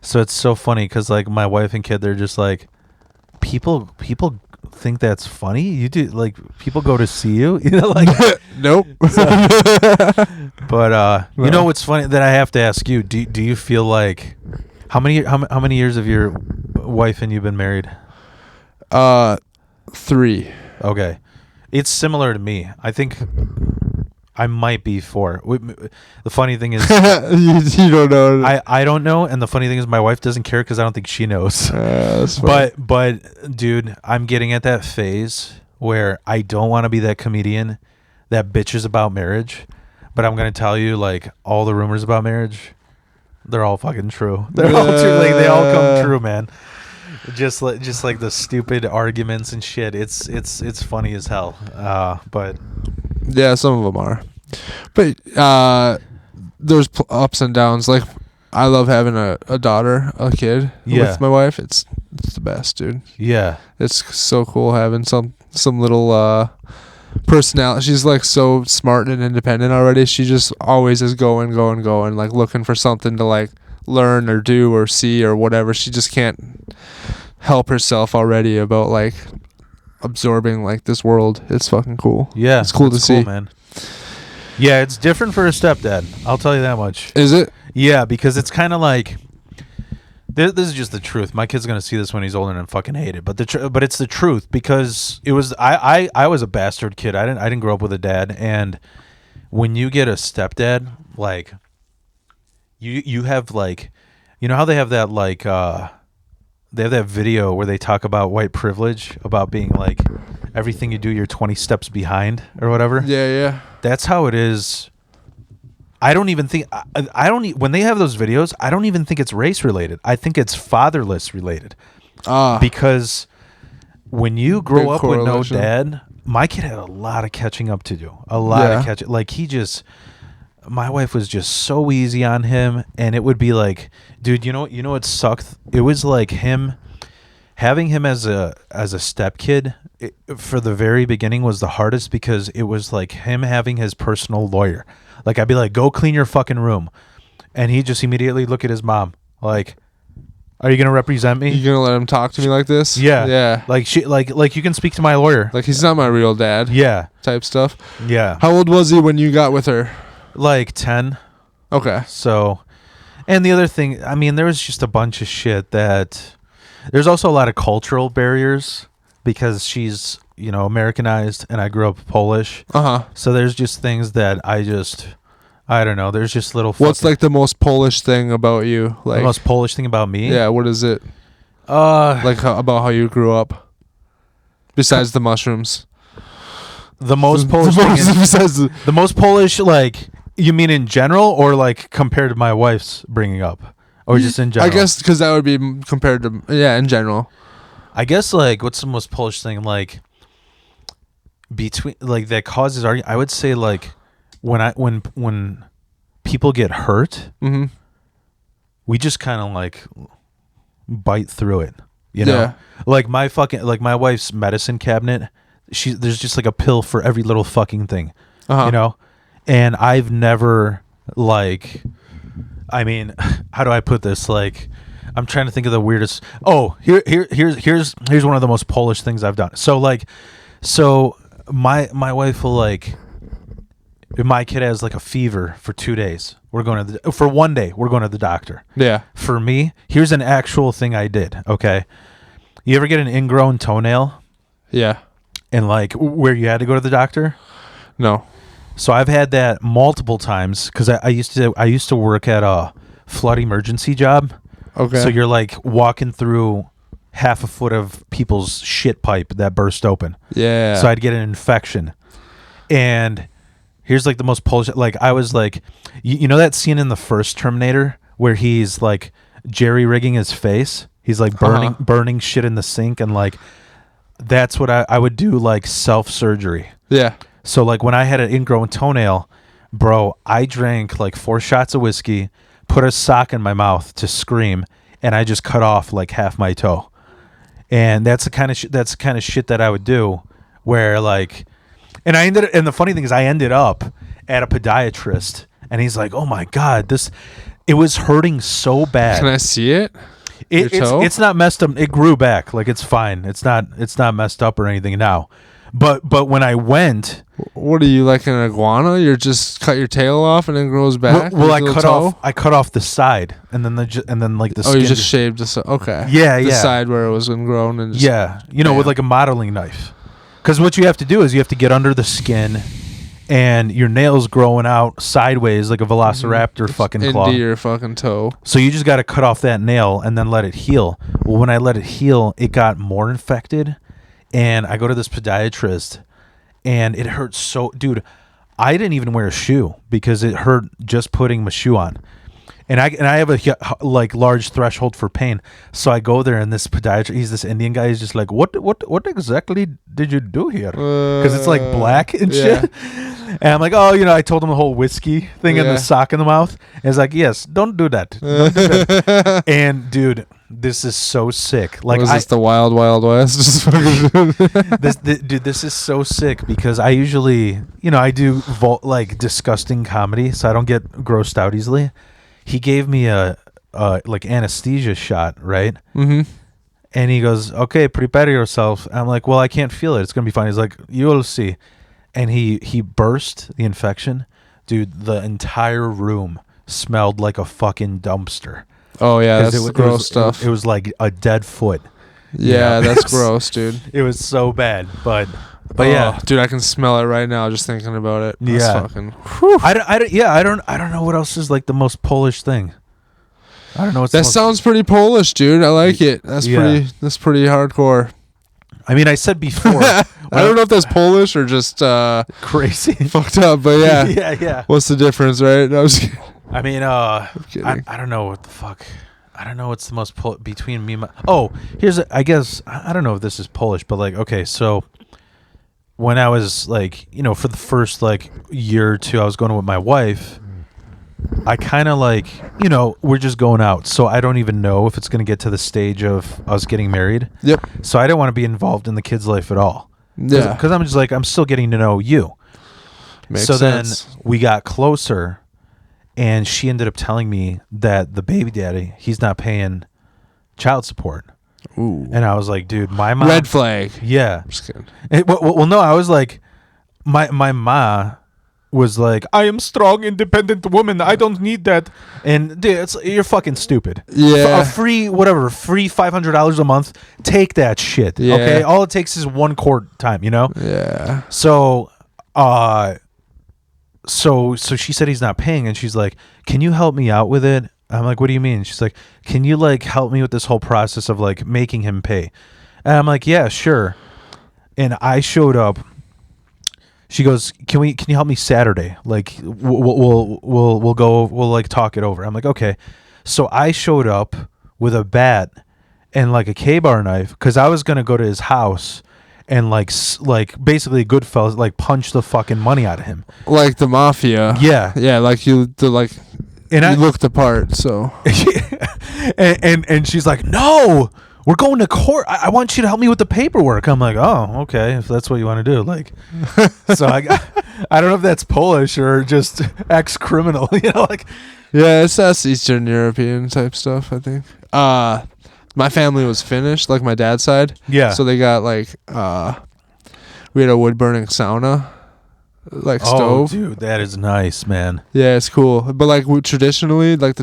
So it's so funny because like my wife and kid, they're just like, people think that's funny. You do like people go to see you, you know, like nope. But you know what's funny that I have to ask you? Do you feel like how many years have your wife and you been married? 3. Okay, it's similar to me. I think I might be 4. The funny thing is, you don't know. I don't know, and the funny thing is, my wife doesn't care because I don't think she knows. That's funny. But dude, I'm getting at that phase where I don't want to be that comedian that bitches about marriage, but I'm gonna tell you, like, all the rumors about marriage, they're all fucking true. They're all true. Like they all come true, man. Just like the stupid arguments and shit. It's funny as hell. But yeah, some of them are. But there's ups and downs. Like I love having a daughter, a kid with my wife. It's the best, dude. Yeah, it's so cool having some little personality. She's like so smart and independent already. She just always is going, like looking for something to like learn or do or see or whatever. She just can't help herself already about like absorbing like this world. It's fucking cool. Yeah, it's cool to see, man. Yeah, it's different for a stepdad. I'll tell you that much. Is it? Yeah, because it's kind of like this is just the truth. My kid's gonna see this when he's older and fucking hate it, but but it's the truth because it was I was a bastard kid. I didn't grow up with a dad, and when you get a stepdad, like you have like, you know how they have that like they have that video where they talk about white privilege, about being like everything you do you're 20 steps behind or whatever. Yeah. That's how it is. I don't even think when they have those videos, I don't even think it's race related. I think it's fatherless related. Because when you grow up with no dad, my kid had a lot of catching up to do. Like my wife was just so easy on him, and it would be like, dude, you know what sucked? It was like having him as a step kid for the very beginning was the hardest, because it was like him having his personal lawyer. Like, I'd be like, go clean your fucking room, and he'd just immediately look at his mom like, are you gonna represent me? You gonna let him talk to me like this? Yeah. Like you can speak to my lawyer. Like, he's not my real dad. Yeah. Type stuff. Yeah. How old was he when you got with her? Like 10. Okay. So, and the other thing, I mean, there was just a bunch of shit that there's also a lot of cultural barriers because she's, Americanized, and I grew up Polish. So there's just things that I don't know. There's just little. What's like the most Polish thing about you? Like the most Polish thing about me? Yeah. What is it? About how you grew up. Besides the mushrooms. The most Polish thing the most Polish, like, you mean in general, or like compared to my wife's bringing up, or just in general? I guess because that would be compared to in general. I guess, like, what's the most Polish thing, like, between, like, that causes argument? I would say, like, when people get hurt, we just kind of like bite through it, you know? Yeah. Like my wife's medicine cabinet, there's just like a pill for every little fucking thing, you know? And I've never, like, I mean, how do I put this? Like, I'm trying to think of the weirdest. Oh, here's one of the most Polish things I've done. So my wife will, like, if my kid has like a fever for 2 days, for 1 day, we're going to the doctor. Yeah. For me, here's an actual thing I did. Okay. You ever get an ingrown toenail? Yeah. And like where you had to go to the doctor? No. So I've had that multiple times because I used to work at a flood emergency job. Okay. So you're like walking through half a foot of people's shit pipe that burst open. Yeah. So I'd get an infection. And here's like the most Polish, like, I was like, you know that scene in the first Terminator where he's like jerry rigging his face? He's like burning shit in the sink, and like that's what I would do, like self-surgery. Yeah. So like when I had an ingrown toenail, bro, I drank like 4 shots of whiskey, put a sock in my mouth to scream, and I just cut off like half my toe. And that's the kind of shit that I would do, where like, and the funny thing is I ended up at a podiatrist, and he's like, "Oh my God, it was hurting so bad." Can I see it? It's not messed up. It grew back. Like, it's fine. It's not messed up or anything now. But when I went, what are you, like an iguana? You just cut your tail off and then it grows back. Well, I cut off the side, and then like the. Oh, skin you just shaved the side. Okay. Yeah, the side where it was ingrown and. With like a modeling knife, because what you have to do is you have to get under the skin, and your nails growing out sideways like a velociraptor fucking claw into your fucking toe. So you just got to cut off that nail and then let it heal. Well, when I let it heal, it got more infected. And I go to this podiatrist, and it hurts so, dude. I didn't even wear a shoe because it hurt just putting my shoe on, and I have a like large threshold for pain. So I go there, and this podiatrist, he's this Indian guy. He's just like, what exactly did you do here? Because it's like black and shit. And I'm like, oh, I told him the whole whiskey thing and the sock in the mouth. And he's like, yes, don't do that. Don't do that. And dude, this is so sick. Like, was this the Wild Wild West? Dude, this is so sick because I usually, I do like disgusting comedy, so I don't get grossed out easily. He gave me a like anesthesia shot, right? Mm-hmm. And he goes, "Okay, prepare yourself." I'm like, "Well, I can't feel it. It's gonna be fine." He's like, "You'll see." And he burst the infection, dude. The entire room smelled like a fucking dumpster. Oh yeah, that's gross stuff. It was like a dead foot. Yeah, that's gross, dude. It was so bad, but yeah, dude, I can smell it right now just thinking about it. That's fucking. I don't know what else is like the most Polish thing. I don't know what's that sounds pretty Polish, dude. I like it. That's pretty hardcore. I mean, I said before. I don't know if that's Polish or just crazy fucked up, but yeah. yeah. What's the difference, right? No, I was kidding. I mean, I don't know what the fuck. I don't know what's the most between me. I guess I don't know if this is Polish, but like, okay, so when I was like, for the first like year or two, I was going with my wife. I kind of like, we're just going out, so I don't even know if it's going to get to the stage of us getting married. Yep. So I don't want to be involved in the kid's life at all. Yeah. Because I'm just like, I'm still getting to know you. Makes sense. Then we got closer, and she ended up telling me that the baby daddy, he's not paying child support. Ooh. And I was like, dude, my mom. Red flag. Yeah. Just kidding. Well, no, I was like, my ma was like, I am strong, independent woman. I don't need that. And dude, you're fucking stupid. Yeah. A free $500 a month. Take that shit. Yeah. Okay. All it takes is one court time. Yeah. So, so she said he's not paying, and she's like, "Can you help me out with it?" I'm like, "What do you mean?" She's like, "Can you like help me with this whole process of like making him pay?" And I'm like, "Yeah, sure." And I showed up. She goes, "Can you help me Saturday? Like, we'll go, we'll like talk it over." I'm like, "Okay." So I showed up with a bat and like a K-bar knife because I was gonna go to his house and like basically Goodfellas, like punch the fucking money out of him, like the mafia. Yeah, like you looked the part. So, and she's like, "No, we're going to court. I want you to help me with the paperwork." I'm like, "Oh, okay, if that's what you want to do." Like, so I don't know if that's Polish or just ex-criminal. Like, yeah, it's us Eastern European type stuff, I think. My family was Finnish, like my dad's side. Yeah. So they got like we had a wood burning sauna, like stove. Oh, dude, that is nice, man. Yeah, it's cool. But like traditionally, like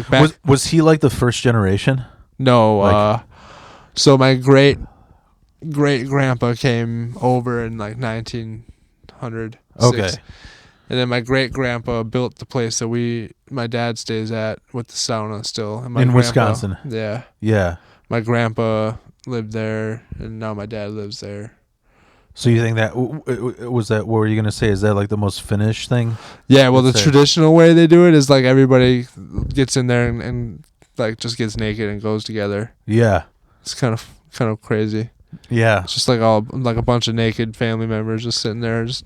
back was he like the first generation? No, so my great grandpa came over in like 1906. Okay. And then my great grandpa built the place that my dad stays at with the sauna still. And my in Wisconsin. Yeah. Yeah. My grandpa lived there, and now my dad lives there. So you think that was that? What were you gonna say? Is that like the most Finnish thing? Yeah. Well, the traditional way they do it is like everybody gets in there and like just gets naked and goes together. Yeah. It's kind of crazy. Yeah. It's just like a bunch of naked family members just sitting there, just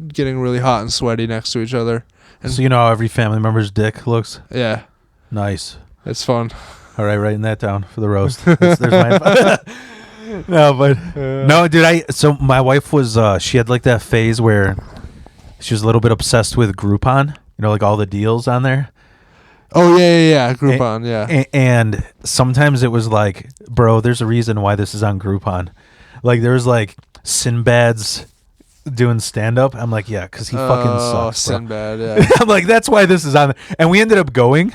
getting really hot and sweaty next to each other. And so you know how every family member's dick looks? Yeah. Nice. It's fun. All right, writing that down for the roast. There's my no, dude. So my wife was she had like that phase where she was a little bit obsessed with Groupon. Like all the deals on there. Oh yeah. Groupon, yeah. And sometimes it was like, bro, there's a reason why this is on Groupon. Like there's like Sinbad's doing stand-up. I'm like, yeah, because he fucking sucks, Sinbad, yeah. I'm like, that's why this is on. And we ended up going,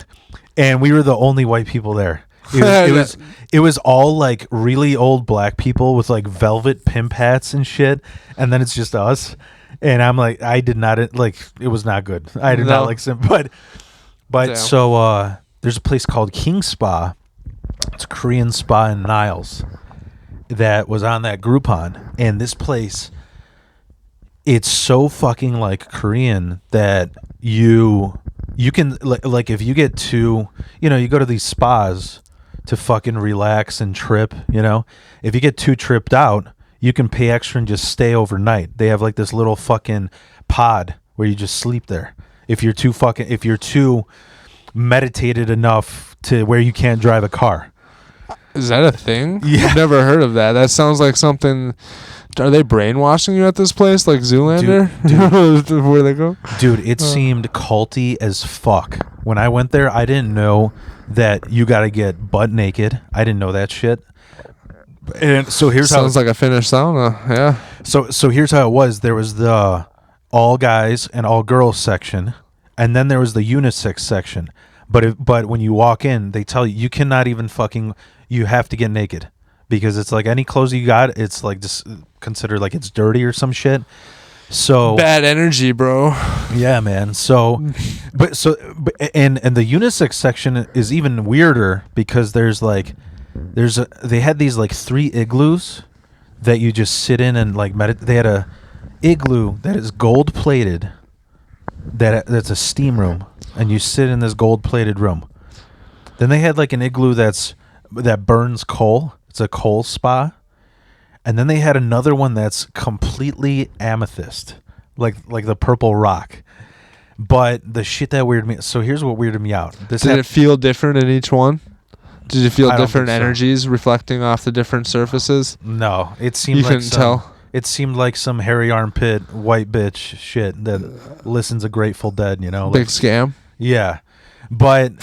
and we were the only white people there. It was all like really old black people with like velvet pimp hats and shit, and then it's just us. And I'm like, I did not like. It was not good. I did not like Sinbad. But so there's a place called King Spa. It's a Korean spa in Niles that was on that Groupon, and this place, it's so fucking like Korean that you can like if you get too, you go to these spas to fucking relax and trip, if you get too tripped out, you can pay extra and just stay overnight. They have like this little fucking pod where you just sleep there. If you're too meditated enough to where you can't drive a car. Is that a thing? Yeah. I've never heard of that. That sounds like something. Are they brainwashing you at this place, like Zoolander? Dude. Where they go? Dude, it seemed culty as fuck. When I went there, I didn't know that you got to get butt naked. I didn't know that shit. And so here's Sounds like a Finnish sauna. Yeah. So here's how it was. There was the all guys and all girls section, and then there was the unisex section. But when you walk in, they tell you cannot even you have to get naked. Because it's like any clothes you got, it's like just considered like it's dirty or some shit. So bad energy, bro. Yeah, man. And the unisex section is even weirder because they had these like 3 igloos that you just sit in and like meditate. They had a igloo that is gold plated. That's a steam room, and you sit in this gold plated room. Then they had like an igloo that burns coal. It's a coal spa. And then they had another one that's completely amethyst, like the purple rock. But the shit that weirded me. So here's what weirded me out. Did it feel different in each one? Did you feel different energies reflecting off the different surfaces? No, it seemed like couldn't tell. It seemed like some hairy armpit white bitch shit that listens to Grateful Dead. You know, big scam. Yeah. But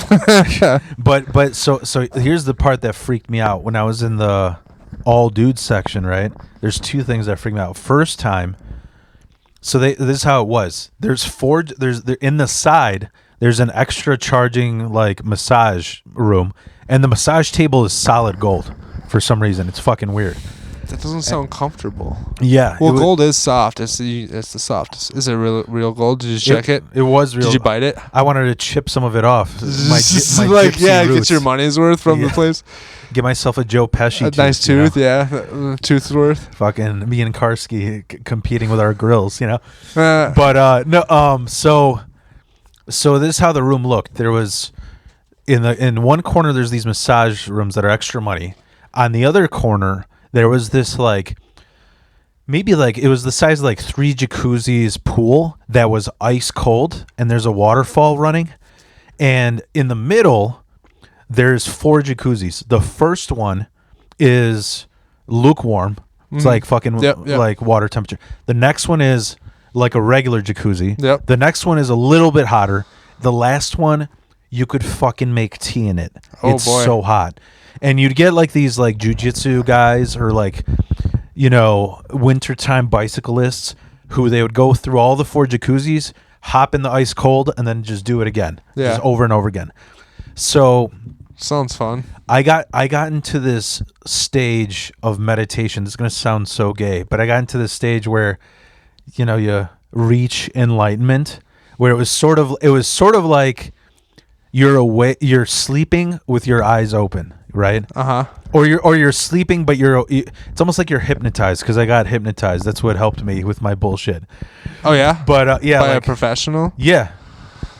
so here's the part that freaked me out when I was in the all dudes section, right? There's 2 things that freaked me out. First time, this is how it was. There's in the side, there's an extra charging like massage room, and the massage table is solid gold for some reason. It's fucking weird. That doesn't sound comfortable. Yeah. Well, gold is soft. It's the softest. Is it real gold? Did you check it? It was real. Did you bite it? I wanted to chip some of it off. My get your money's worth from the place. Get myself a Joe Pesci tooth. Nice tooth, yeah. Tooth's worth. Fucking me and Karski competing with our grills, you know. So this is how the room looked. There was in one corner there's these massage rooms that are extra money. On the other corner there was this like maybe like it was the size of like 3 jacuzzis pool that was ice cold, and there's a waterfall running, and in the middle there's 4 jacuzzis. The first one is lukewarm. It's like fucking like water temperature. The next one is like a regular jacuzzi. Yep. The next one is a little bit hotter. The last one, you could fucking make tea in it. It's so hot. And you'd get like these like jujitsu guys or like, you know, wintertime bicyclists who they would go through all the 4 jacuzzis, hop in the ice cold, and then just do it again. Yeah. Just over and over again. So sounds fun. I got into this stage of meditation. This is going to sound so gay, but I got into this stage where, you know, you reach enlightenment, where it was sort of like you're sleeping with your eyes open, right? Or you're sleeping, but it's almost like you're hypnotized, because I got hypnotized. That's what helped me with my bullshit. Oh yeah, but yeah, by like, a professional. Yeah,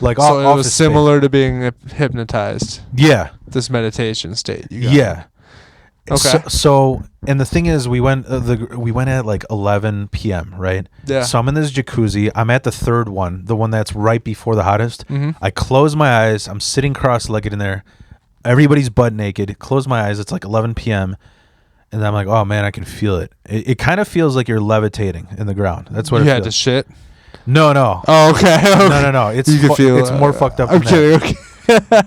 like so it was similar to being hypnotized. Yeah, this meditation state. Yeah. Okay. So and the thing is, we went at like 11 p.m. right? Yeah. So I'm in this jacuzzi. I'm at the third one, the one that's right before the hottest. Mm-hmm. I close my eyes. I'm sitting cross-legged in there. Everybody's butt naked. Close my eyes. It's like 11 p.m. And I'm like, oh man, I can feel it. It kind of feels like you're levitating in the ground. That's what it feels. You had to shit? No. Oh, okay. No. It's more fucked up. I'm kidding. Okay.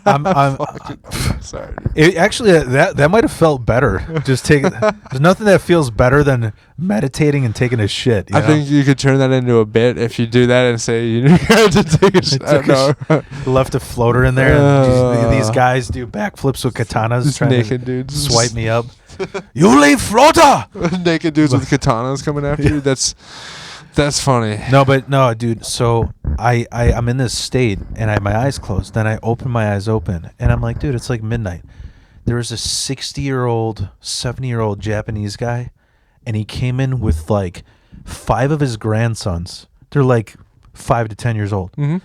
I'm sorry. It actually that might have felt better. Just there's nothing that feels better than meditating and taking a shit. I think you could turn that into a bit if you do that and say you had to take a shit. Left a floater in there. And these guys do backflips with katanas. Trying naked to dudes swipe me up. You leave floater. Naked dudes with katanas coming after you. That's funny. No, dude. So I'm in this state and I have my eyes closed. Then I open my eyes open and I'm like, dude, it's like midnight. There was a 60-year-old, 70-year-old Japanese guy, and he came in with like 5 of his grandsons. They're like 5 to 10 years old. Mm-hmm.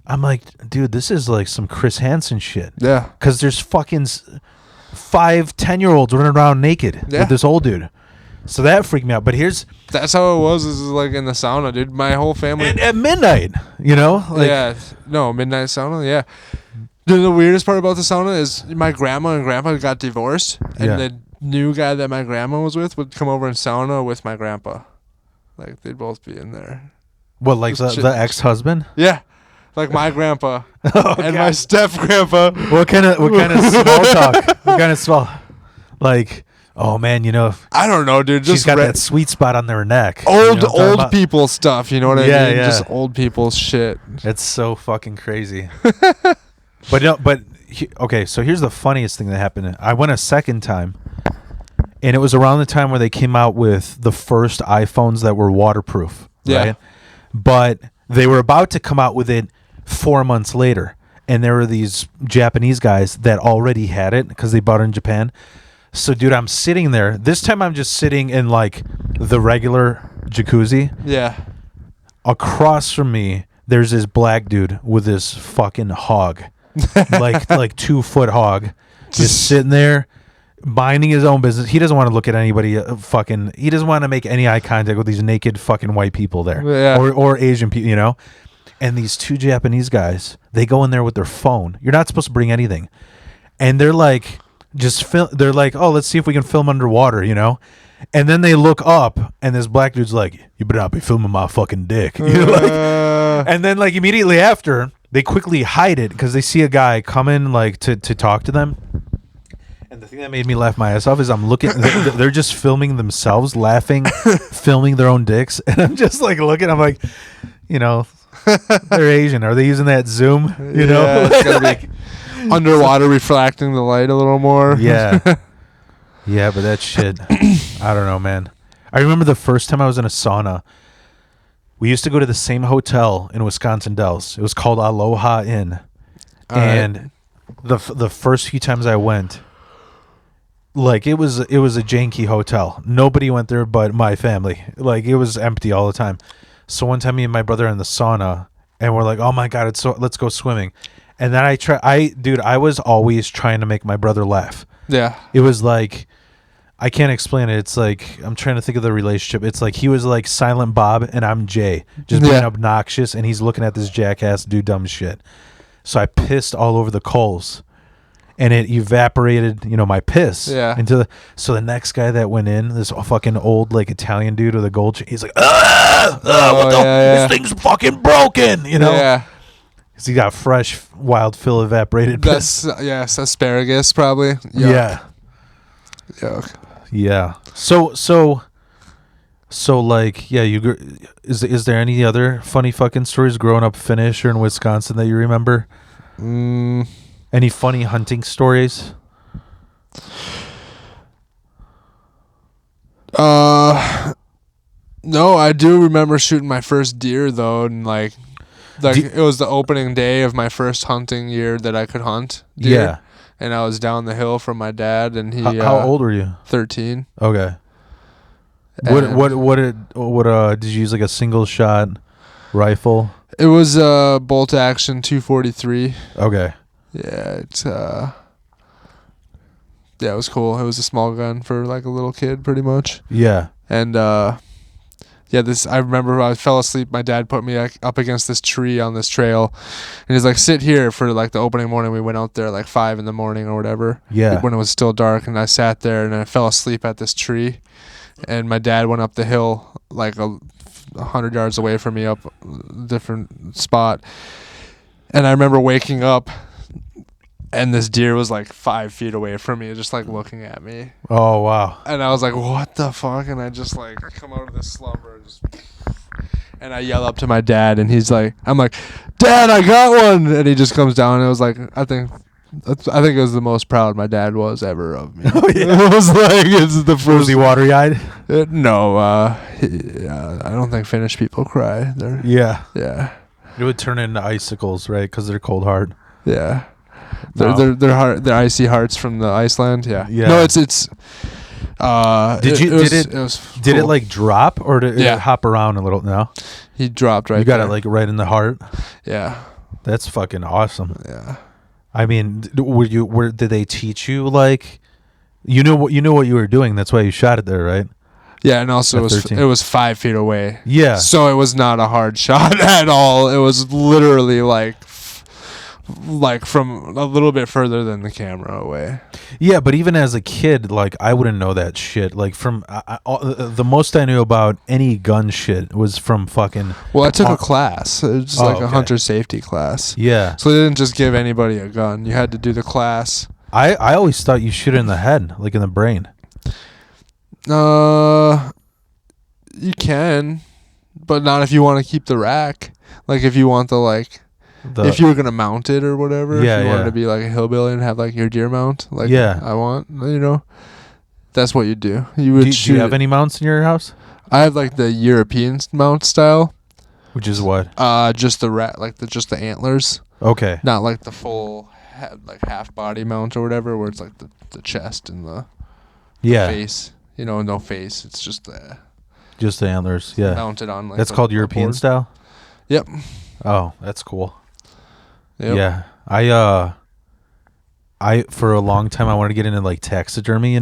I'm like, dude, this is like some Chris Hansen shit. Yeah. Because there's fucking 5 10-year-olds running around naked with this old dude. So that freaked me out. But that's how it was. This is like in the sauna, dude. My whole family at midnight, you know? Midnight sauna. Yeah. The weirdest part about the sauna is my grandma and grandpa got divorced, and Yeah. the new guy that my grandma was with would come over and sauna with my grandpa. Like they'd both be in there. What, like the ex-husband? Yeah, like my grandpa Oh, and God. my step grandpa. What kind of small talk? What kind of small? Like, oh man, I don't know, dude. she's Just got that sweet spot on their neck. old You know what I'm talking old about? people stuff. You know what I Yeah, mean? yeah. Just old people shit. It's so fucking crazy. Okay, so here's the funniest thing that happened. I went a second time, and it was around the time where they came out with the first iPhones that were waterproof. Yeah. Right? But they were about to come out with it 4 months later, and there were these Japanese guys that already had it because they bought it in Japan. So, dude, I'm sitting there. This time I'm just sitting in, like, the regular jacuzzi. Yeah. Across from me, there's this black dude with this fucking hog. like 2-foot hog, just sitting there minding his own business. He doesn't want to look at anybody he doesn't want to make any eye contact with these naked fucking white people there. Yeah. Or Asian people, and these two Japanese guys, they go in there with their phone. You're not supposed to bring anything, and they're like they're like, oh, let's see if we can film underwater, and then they look up and this black dude's like, you better not be filming my fucking dick. And then like immediately after, they quickly hide it because they see a guy come in like to talk to them. And the thing that made me laugh my ass off is I'm looking, they're just filming themselves, laughing, filming their own dicks. And I'm just like looking, I'm like, they're Asian. Are they using that Zoom? Yeah, it's gotta be underwater reflecting the light a little more. Yeah. Yeah, but that shit, I don't know, man. I remember the first time I was in a sauna. We used to go to the same hotel in Wisconsin Dells. It was called Aloha Inn. And the first few times I went, like it was a janky hotel. Nobody went there but my family. Like it was empty all the time. So one time me and my brother are in the sauna and we're like, "Oh my god, let's go swimming." And then I was always trying to make my brother laugh. Yeah. It was like, I can't explain it. It's like, I'm trying to think of the relationship. It's like he was like Silent Bob and I'm Jay, just being obnoxious, and he's looking at this jackass do dumb shit. So I pissed all over the coals, and it evaporated, my piss. Yeah. So the next guy that went in, this fucking old like Italian dude with a gold chain, he's like, this thing's fucking broken, Yeah. Because he got fresh, wild Phil evaporated piss. Yes, asparagus probably. Yuck. Yeah. Yuck. Yeah. So like, yeah, is there any other funny fucking stories growing up Finnish or in Wisconsin that you remember? Any funny hunting stories? No, I do remember shooting my first deer though, and like it was the opening day of my first hunting year that I could hunt deer. Yeah. And I was down the hill from my dad, and he. How old were you? 13. Okay. What did you use, like a single shot rifle? It was a bolt action 243. Okay. Yeah, it was cool. It was a small gun for like a little kid, pretty much. Yeah. And I remember I fell asleep. My dad put me up against this tree on this trail, and he's like, sit here for like the opening morning. We went out there like 5 a.m. or whatever. Yeah. When it was still dark, and I sat there and I fell asleep at this tree, and my dad went up the hill like 100 yards away from me, up a different spot. And I remember waking up, and this deer was like 5 feet away from me, just like looking at me. Oh, wow. And I was like, what the fuck? And I just like come out of this slumber and I yell up to my dad, and I'm like, Dad, I got one. And he just comes down, and it was like, I think it was the most proud my dad was ever of me. Oh, yeah. It was like, it's the first. Was he watery-eyed? No, I don't think Finnish people cry. Yeah. Yeah. It would turn into icicles, right? Because they're cold hard. Yeah. No. They're icy hearts from the Iceland. Yeah. Yeah. No, it's. Did it like drop, or did it hop around a little? No. He dropped right. You got there. it like right in the heart. Yeah. That's fucking awesome. Yeah. I mean, did they teach you like, you know what you were doing? That's why you shot it there, right? Yeah, and also it was 5 feet away. Yeah. So it was not a hard shot at all. It was literally like like from a little bit further than the camera away. Yeah, but even as a kid, like I wouldn't know that shit. Like from the most I knew about any gun shit was from fucking. Well, I took a class. It was just like okay. a hunter safety class. Yeah. So they didn't just give anybody a gun. You had to do the class. I always thought you shoot it in the head, like in the brain. You can, but not if you want to keep the rack. Like if you want if you were gonna mount it or whatever. Yeah, if you wanted to be like a hillbilly and have like your deer mount. Like I want, that's what you do. You would do you have any mounts in your house? I have like the European mount style. Which is what? Just the just the antlers. Okay. Not like the full half body mount or whatever, where it's like the chest and the face. No face. It's just the antlers. Yeah. Mounted on that's called European style. Yep. Oh, that's cool. Yep. Yeah. I for a long time I wanted to get into like taxidermy,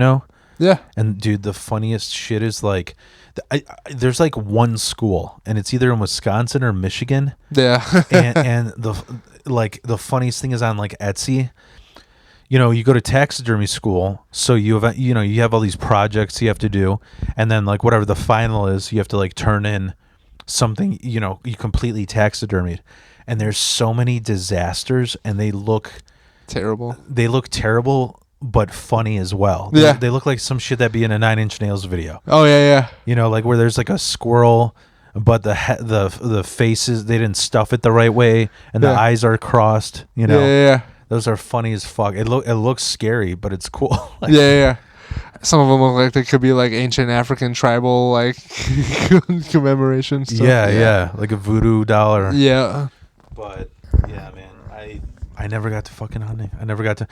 Yeah. And dude, the funniest shit is like, there's like one school, and it's either in Wisconsin or Michigan. Yeah. and the funniest thing is on like Etsy. You go to taxidermy school, so you have all these projects you have to do, and then like whatever the final is, you have to like turn in something you completely taxidermied, and there's so many disasters, and they look terrible. They look terrible, but funny as well. Yeah. They look like some shit that'd be in a 9 Inch Nails video. Oh yeah. Like where there's like a squirrel, but the faces, they didn't stuff it the right way, and the eyes are crossed. Yeah. Those are funny as fuck. It looks scary, but it's cool. Yeah. Some of them look like they could be like ancient African tribal like commemoration stuff. Yeah, like a voodoo doll. Yeah. But yeah, man, I never got to fucking hunting. I never got to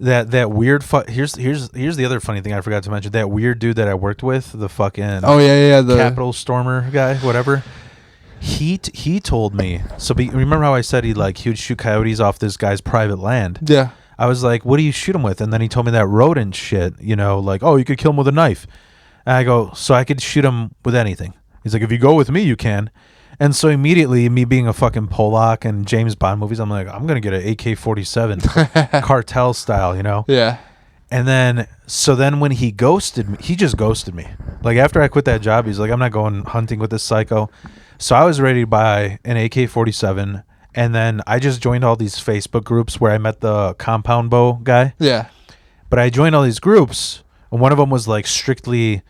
that weird. Here's the other funny thing I forgot to mention. That weird dude that I worked with, the fucking the Capitol Stormer guy, whatever. He told me. So remember how I said he would shoot coyotes off this guy's private land? Yeah. I was like, what do you shoot him with? And then he told me that rodent shit, like, oh, you could kill him with a knife. And I go, so I could shoot him with anything. He's like, if you go with me, you can. And so immediately, me being a fucking Pollock and James Bond movies, I'm like, I'm going to get an AK-47 cartel style, Yeah. And then when he ghosted me, he just ghosted me. Like after I quit that job, he's like, I'm not going hunting with this psycho. So I was ready to buy an AK-47, and then I just joined all these Facebook groups where I met the compound bow guy. Yeah. But I joined all these groups, and one of them was like strictly,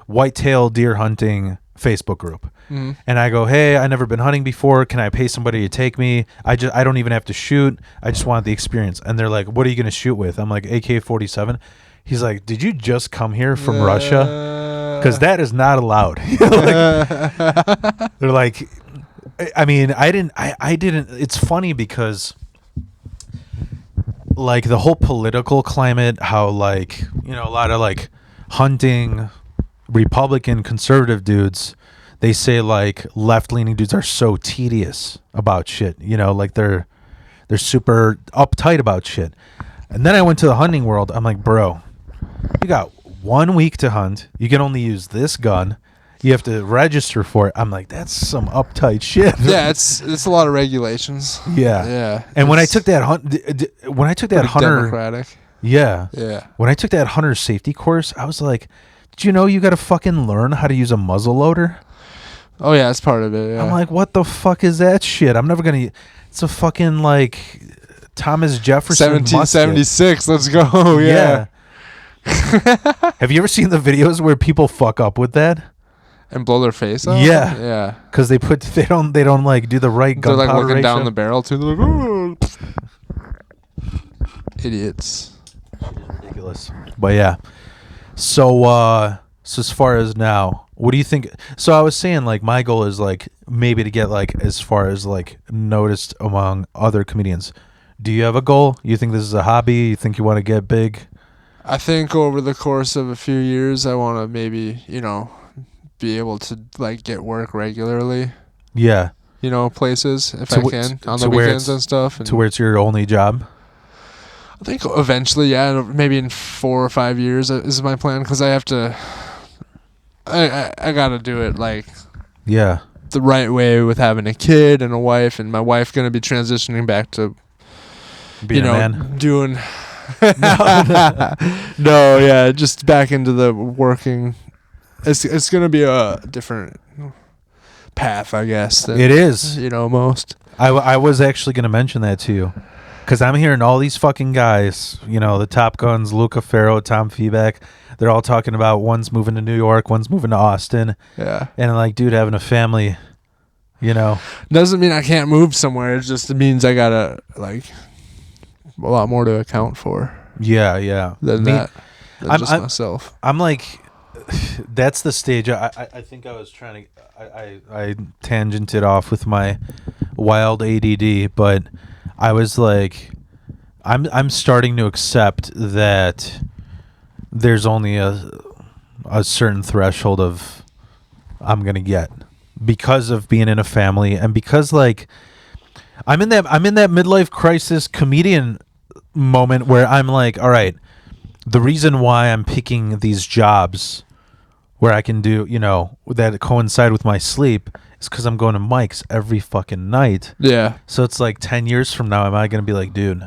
whitetail deer hunting Facebook group. Mm-hmm. And I go, hey, I never been hunting before. Can I pay somebody to take me? I don't even have to shoot. I just want the experience. And they're like, what are you going to shoot with? I'm like, AK-47. He's like, did you just come here from Russia? Because that is not allowed. They're like, I mean, I didn't. It's funny because, like, the whole political climate, how, like, a lot of, like, hunting Republican conservative dudes, they say, like, left-leaning dudes are so tedious about shit. Like, they're super uptight about shit. And then I went to the hunting world. I'm like, bro, you got 1 week to hunt. You can only use this gun. You have to register for it. I'm like, that's some uptight shit. Yeah, it's a lot of regulations. Yeah. And when I took that hunter democratic. Yeah. Yeah. When I took that hunter safety course, I was like, did you know you got to fucking learn how to use a muzzle loader? Oh yeah, that's part of it. Yeah. I'm like, what the fuck is that shit? I'm never gonna. It's a fucking like Thomas Jefferson 1776. Let's go. Yeah. Have you ever seen the videos where people fuck up with that and blow their face off? Yeah. Because they don't like do the right gunpowder ratio. They're like looking down the barrel too. They're like, oh. Idiots. Ridiculous. But yeah. So as far as now, what do you think? So I was saying, like, my goal is like maybe to get like as far as like noticed among other comedians. Do you have a goal? You think this is a hobby? You think you want to get big? I think over the course of a few years, I want to maybe, be able to like get work regularly. Yeah. Places if I can on the weekends and stuff. To where it's your only job? I think eventually, yeah, maybe in 4 or 5 years is my plan, because I have to. I gotta do it like. Yeah. The right way with having a kid and a wife, and my wife gonna be transitioning back to Being a man. doing. No, yeah, just back into the working. It's gonna be a different path, I guess. Than, It is. Most. I was actually going to mention that to you. Because I'm hearing all these fucking guys, the Top Guns, Luca Farrow, Tom Feeback, they're all talking about one's moving to New York, one's moving to Austin. Yeah. And like, dude, having a family, Doesn't mean I can't move somewhere. It just means I gotta, like, a lot more to account for. Yeah. Than just myself. I'm like, that's the stage. I think I was trying to, I tangented off with my wild ADD, but I was like, I'm starting to accept that there's only a certain threshold of I'm gonna get because of being in a family, and because like I'm in that midlife crisis comedian moment where I'm like, all right, the reason why I'm picking these jobs where I can do, that coincide with my sleep is because I'm going to mics every fucking night. Yeah. So it's like 10 years from now, am I going to be like, dude,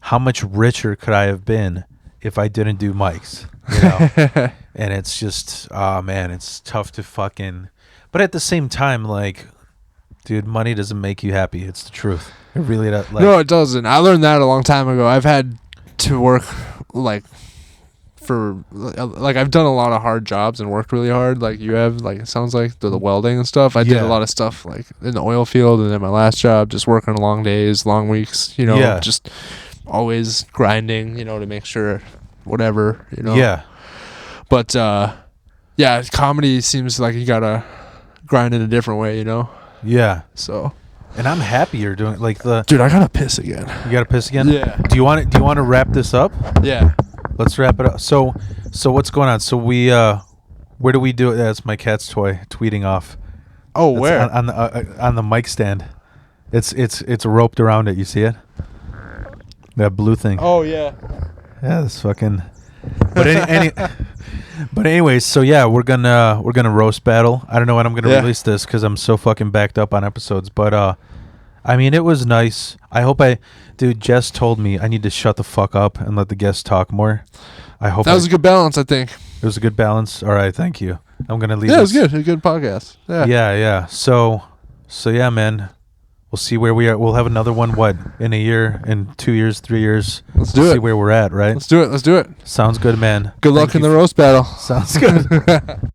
how much richer could I have been if I didn't do mics? And it's just, oh man, it's tough to fucking, but at the same time, like, dude, money doesn't make you happy. It's the truth. It really does. Like, no, it doesn't. I learned that a long time ago. I've had to work like I've done a lot of hard jobs and worked really hard, like you have, like it sounds like the welding and stuff. I did a lot of stuff like in the oil field, and then my last job just working long days, long weeks, just always grinding, to make sure whatever, Yeah. But comedy seems like you gotta grind in a different way, Yeah. So. And I'm happy you're doing like the. Dude, I gotta piss again. You gotta piss again? Yeah. Do you want to wrap this up? Yeah. Let's wrap it up. So what's going on? So we where do we do it? That's my cat's toy tweeting off. Oh, where? On the mic stand. It's roped around it. You see it? That blue thing. Oh yeah. Yeah, this fucking. But but anyways, so yeah, we're gonna roast battle. I don't know when I'm gonna release this because I'm so fucking backed up on episodes. But I mean, it was nice. Dude, Jess told me I need to shut the fuck up and let the guests talk more. I hope that was a good balance. I think it was a good balance. All right, thank you. I'm gonna leave. Yeah, it was good. A good podcast. Yeah. So yeah, man. We'll see where we are. We'll have another one. What, in a year, in 2 years, 3 years? Let's do it. See where we're at. Right. Let's do it. Sounds good, man. Good luck in the roast battle. Sounds good.